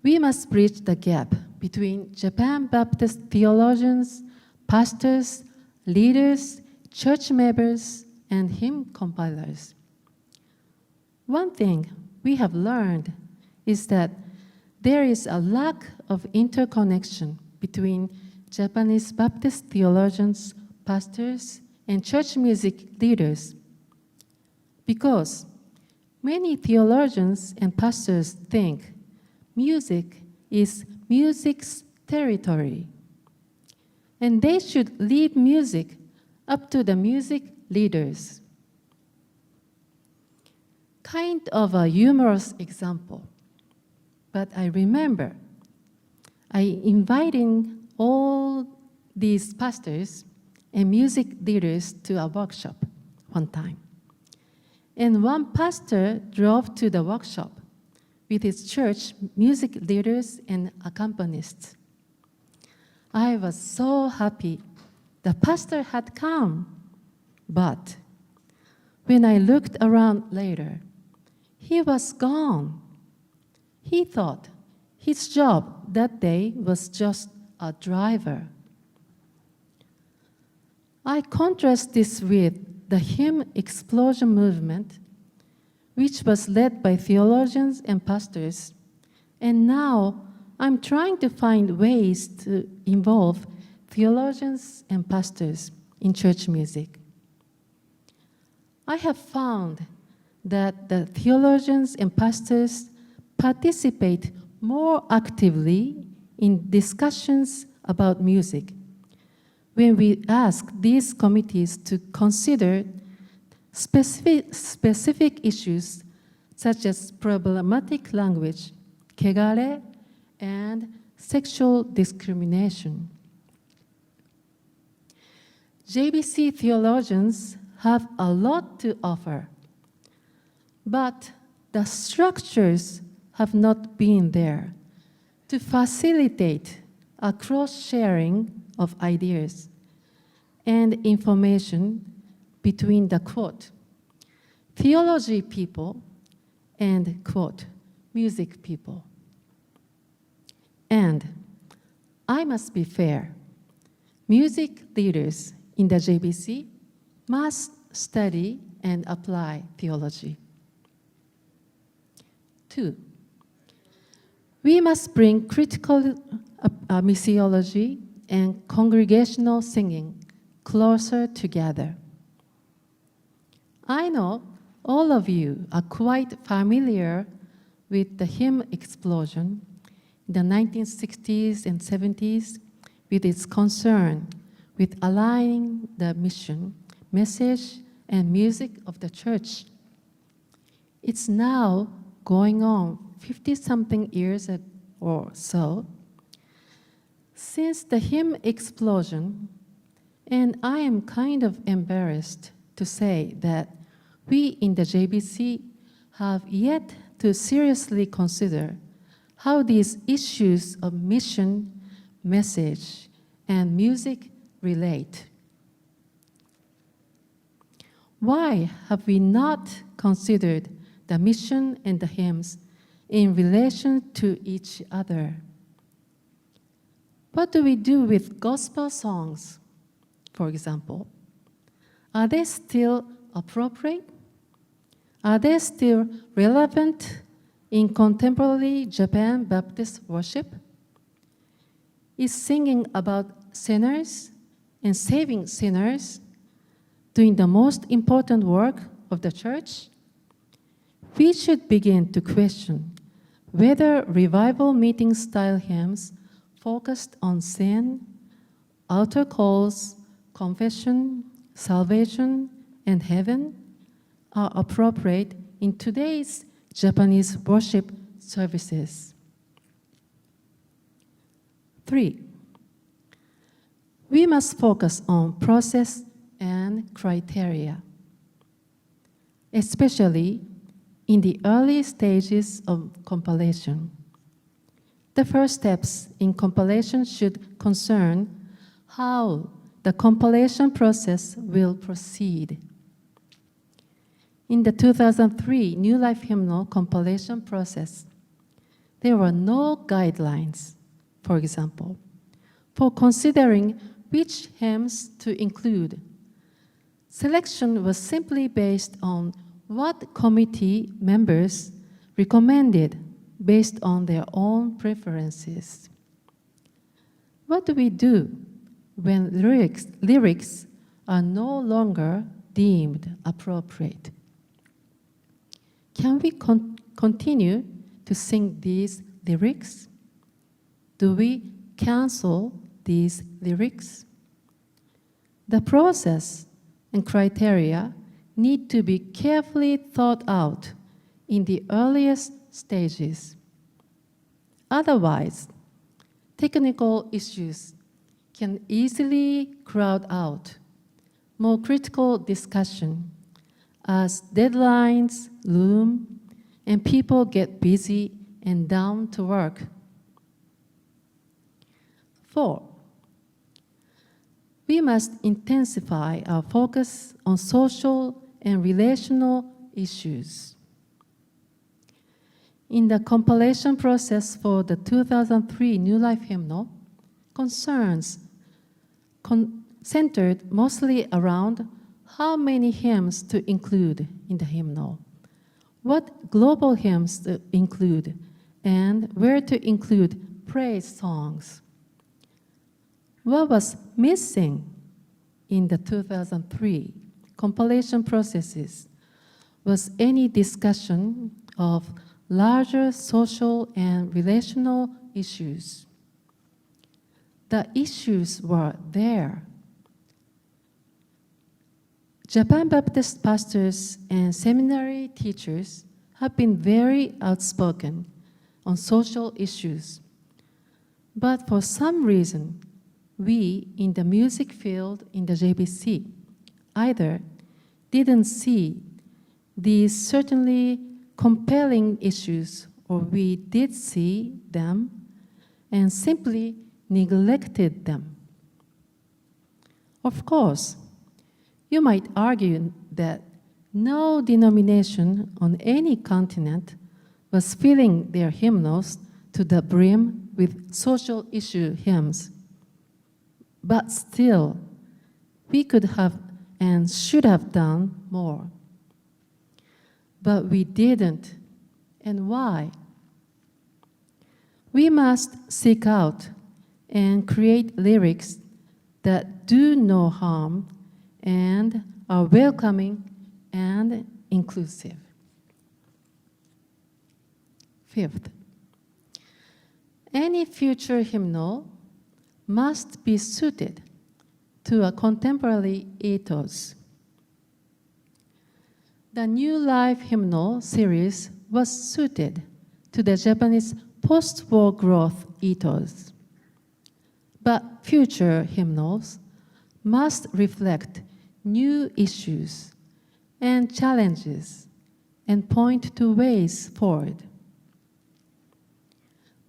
We must bridge the gap between Japan Baptist theologians, pastors, leaders, church members, and hymn compilers. One thing we have learned is that there is a lack of interconnection between Japanese Baptist theologians, pastors, and church music leaders, because many theologians and pastors think music is music's territory, and they should leave music up to the music leaders. Kind of a humorous example, but I remember I inviting all these pastors and music leaders to a workshop one time. And one pastor drove to the workshop with his church music leaders and accompanists. I was so happy the pastor had come, but when I looked around later, he was gone. He thought his job that day was just a driver. I contrast this with the hymn explosion movement, which was led by theologians and pastors, and now I'm trying to find ways to involve theologians and pastors in church music. I have found that the theologians and pastors participate more actively in discussions about music when we ask these committees to consider specific issues such as problematic language, kegare, and sexual discrimination. JBC theologians have a lot to offer, but the structures have not been there to facilitate a cross-sharing of ideas and information between the quote, theology people and quote, music people. And I must be fair, music leaders in the JBC must study and apply theology. 2, we must bring critical missiology and congregational singing closer together. I know all of you are quite familiar with the hymn explosion in the 1960s and 70s with its concern with aligning the mission, message, and music of the church. It's now going on 50-something years or so since the hymn explosion, and I am kind of embarrassed to say that we in the JBC have yet to seriously consider how these issues of mission, message, and music relate. Why have we not considered the mission and the hymns in relation to each other? What do we do with gospel songs, for example? Are they still appropriate? Are they still relevant in contemporary Japan Baptist worship? Is singing about sinners and saving sinners doing the most important work of the church? We should begin to question whether revival meeting style hymns focused on sin, altar calls, confession, salvation, and heaven are appropriate in today's Japanese worship services. 3, we must focus on process and criteria, especially in the early stages of compilation. The first steps in compilation should concern how the compilation process will proceed. In the 2003 New Life Hymnal compilation process, there were no guidelines, for example, for considering which hymns to include. Selection was simply based on what committee members recommended based on their own preferences. What do we do when lyrics are no longer deemed appropriate? Can we continue to sing these lyrics? Do we cancel these lyrics? The process and criteria need to be carefully thought out in the earliest stages. Otherwise, technical issues can easily crowd out more critical discussion as deadlines loom and people get busy and down to work. 4, we must intensify our focus on social and relational issues. In the compilation process for the 2003 New Life Hymnal, concerns centered mostly around how many hymns to include in the hymnal, what global hymns to include, and where to include praise songs. What was missing in the 2003 compilation processes was any discussion of larger social and relational issues. The issues were there. Japan Baptist pastors and seminary teachers have been very outspoken on social issues, but for some reason, we in the music field in the JBC either didn't see these certainly compelling issues, or we did see them and simply neglected them. Of course, you might argue that no denomination on any continent was filling their hymnals to the brim with social issue hymns. But still, we could have and should have done more. But we didn't. And why? We must seek out and create lyrics that do no harm and are welcoming and inclusive. Fifth, any future hymnal must be suited to a contemporary ethos. The New Life Hymnal series was suited to the Japanese post-war growth ethos. But future hymnals must reflect new issues and challenges and point to ways forward.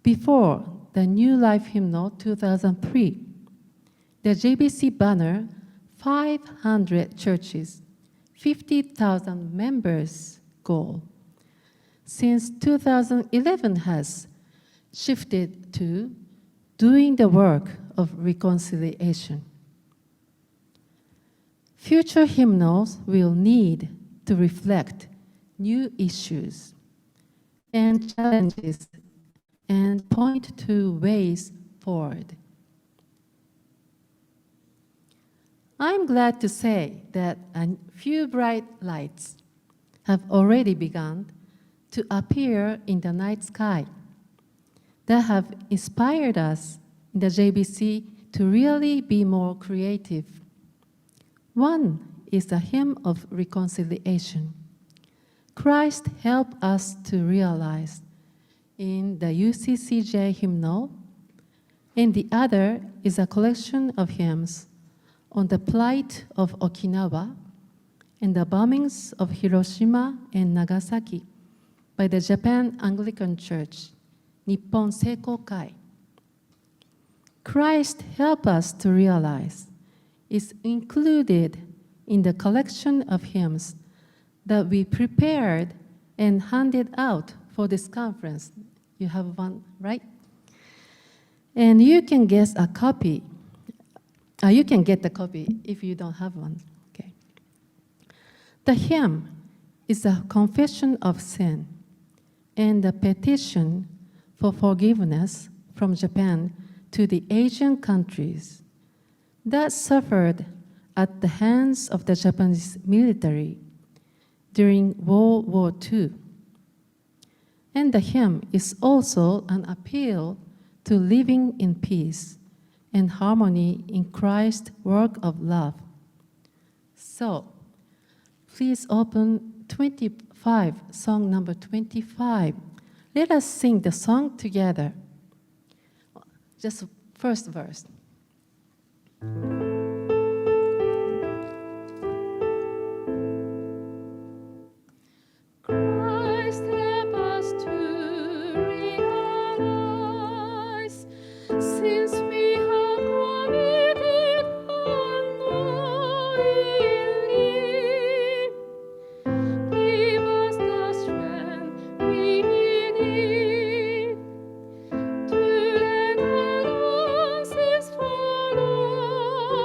Before the New Life Hymnal 2003, the JBC banner, 500 churches, 50,000 members goal, since 2011 has shifted to doing the work of reconciliation. Future hymnals will need to reflect new issues and challenges and point to ways forward. I'm glad to say that a few bright lights have already begun to appear in the night sky that have inspired us in the JBC to really be more creative. One is the hymn of reconciliation. Christ help us to realize in the UCCJ hymnal, and the other is a collection of hymns on the plight of Okinawa and the bombings of Hiroshima and Nagasaki by the Japan Anglican Church, Nippon Seiko Kai. Christ help us to realize is included in the collection of hymns that we prepared and handed out for this conference. You have one, right? And you can get a copy. You can get the copy if you don't have one. Okay. The hymn is a confession of sin and a petition for forgiveness from Japan to the Asian countries that suffered at the hands of the Japanese military during World War II. And the hymn is also an appeal to living in peace and harmony in Christ's work of love. So, please open 25, song number 25. Let us sing the song together. Just first verse. Christ help us to realize, since we have committed unknowingly, give us the strength we need to let our losses follow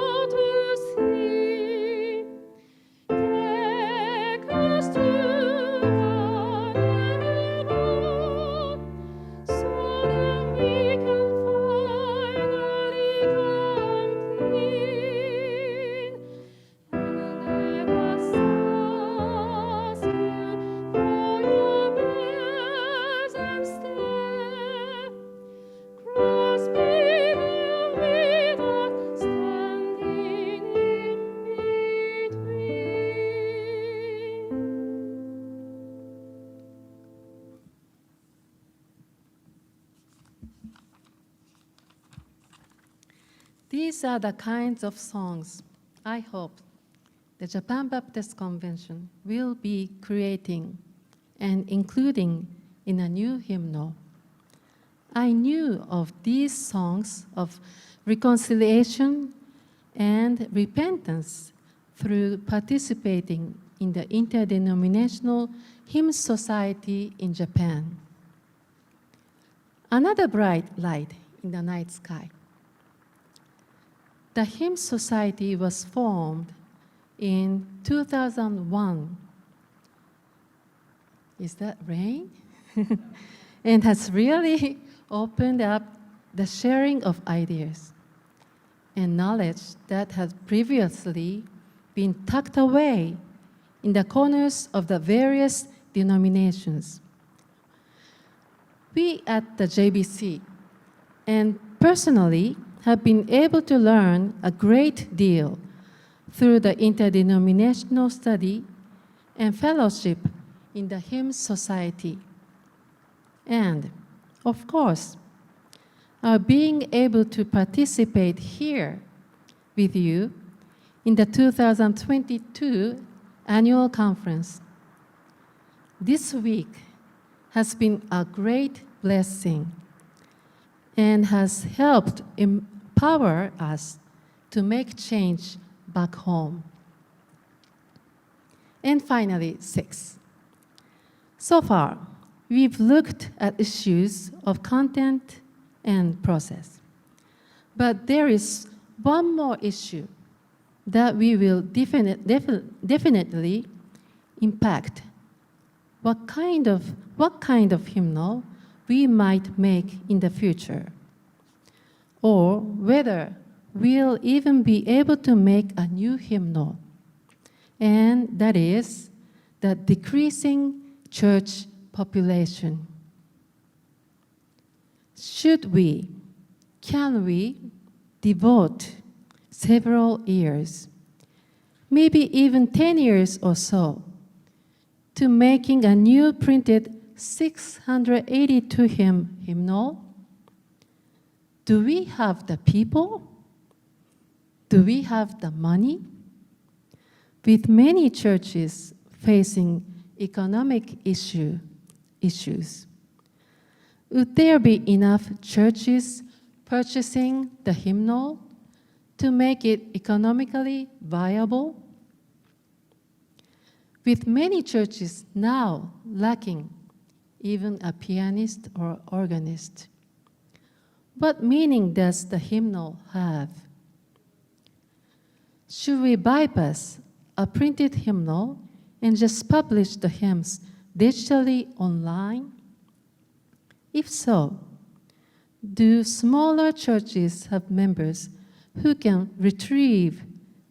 These are the kinds of songs I hope the Japan Baptist Convention will be creating and including in a new hymnal. I knew of these songs of reconciliation and repentance through participating in the Interdenominational Hymn Society in Japan. Another bright light in the night sky. The Hymn Society was formed in 2001. Is that rain? And has really opened up the sharing of ideas and knowledge that had previously been tucked away in the corners of the various denominations. We at the JBC, and personally, have been able to learn a great deal through the interdenominational study and fellowship in the Hymn Society. And, of course, our being able to participate here with you in the 2022 annual conference. This week has been a great blessing and has helped empower us to make change back home. And finally, 6. So far, we've looked at issues of content and process. But there is one more issue that we will definitely impact what kind of hymnal we might make in the future, or whether we'll even be able to make a new hymnal, and that is the decreasing church population. Can we devote several years, maybe even 10 years or so, to making a new printed 682 hymnal? Do we have the people? Do we have the money? With many churches facing economic issues, would there be enough churches purchasing the hymnal to make it economically viable? With many churches now lacking even a pianist or organist, what meaning does the hymnal have? Should we bypass a printed hymnal and just publish the hymns digitally online? If so, do smaller churches have members who can retrieve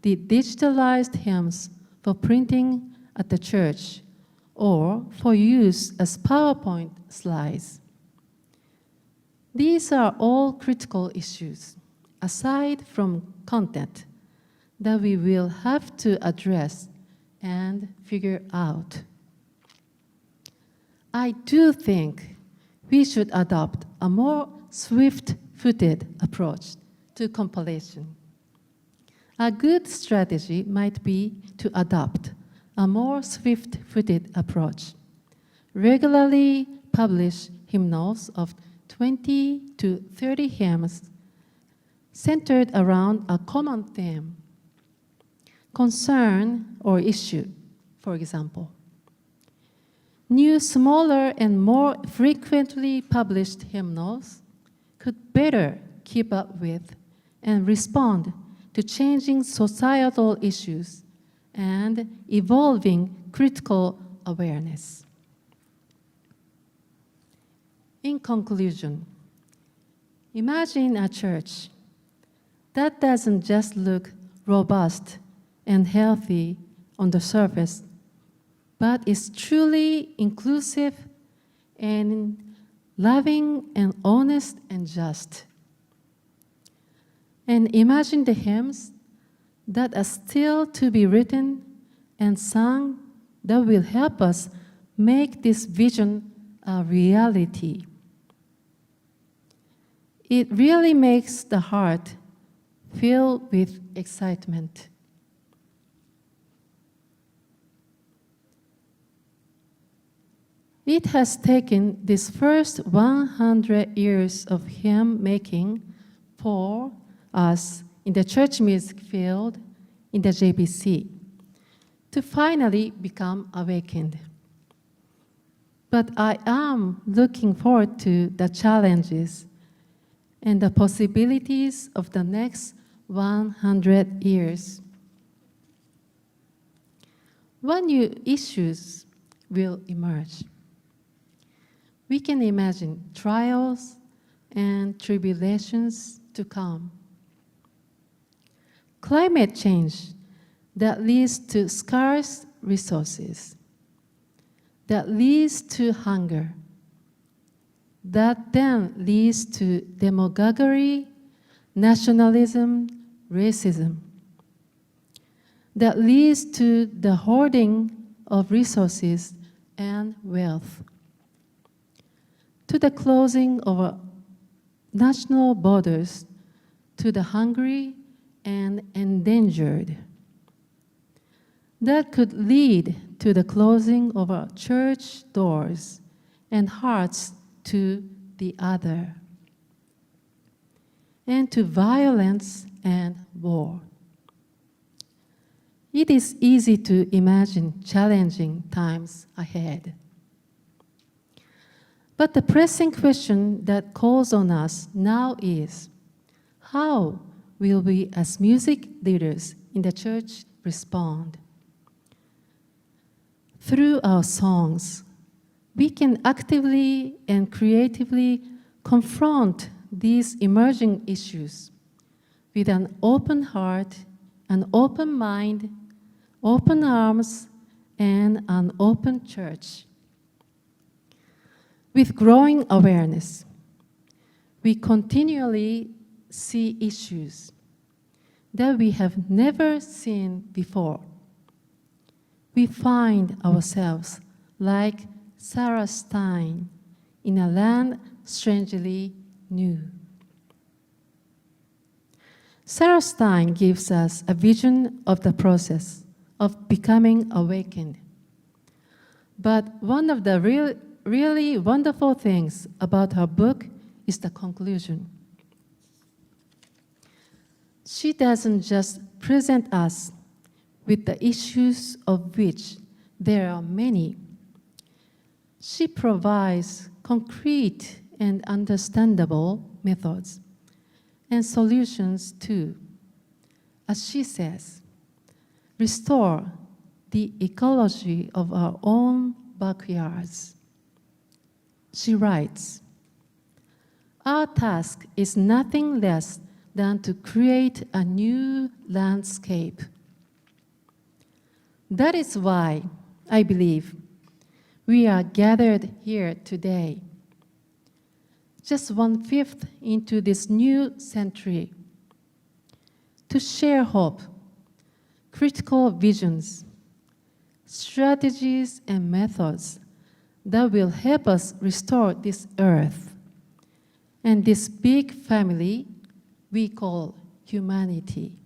the digitalized hymns for printing at the church or for use as PowerPoint slides? These are all critical issues, aside from content, that we will have to address and figure out. I do think we should adopt a more swift-footed approach to compilation. A good strategy might be to adopt a more swift-footed approach. Regularly publish hymnals of 20 to 30 hymns centered around a common theme, concern, or issue, for example. New, smaller, and more frequently published hymnals could better keep up with and respond to changing societal issues and evolving critical awareness. In conclusion, imagine a church that doesn't just look robust and healthy on the surface, but is truly inclusive and loving and honest and just. And imagine the hymns that are still to be written and sung that will help us make this vision a reality. It really makes the heart filled with excitement. It has taken this first 100 years of hymn making for us in the church music field in the JBC to finally become awakened. But I am looking forward to the challenges and the possibilities of the next 100 years. One new issues will emerge. We can imagine trials and tribulations to come. Climate change that leads to scarce resources, that leads to hunger, that then leads to demagoguery, nationalism, racism, that leads to the hoarding of resources and wealth, to the closing of our national borders to the hungry and endangered. That could lead to the closing of our church doors and hearts to the other, and to violence and war. It is easy to imagine challenging times ahead. But the pressing question that calls on us now is, how will we as music leaders in the church respond? Through our songs, we can actively and creatively confront these emerging issues with an open heart, an open mind, open arms, and an open church. With growing awareness, we continually see issues that we have never seen before. We find ourselves like Sarah Stein in a land strangely new. Sarah Stein gives us a vision of the process of becoming awakened. But one of the really wonderful things about her book is the conclusion. She doesn't just present us with the issues of which there are many. She provides concrete and understandable methods and solutions to, as she says, restore the ecology of our own backyards. She writes, "Our task is nothing less than to create a new landscape. That is why I believe we are gathered here today, just 1/5 into this new century, to share hope, critical visions, strategies, and methods that will help us restore this earth and this big family we call humanity."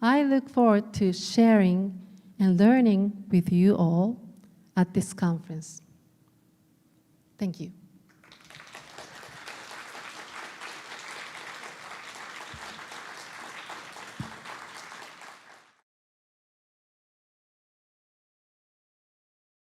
I look forward to sharing and learning with you all at this conference. Thank you.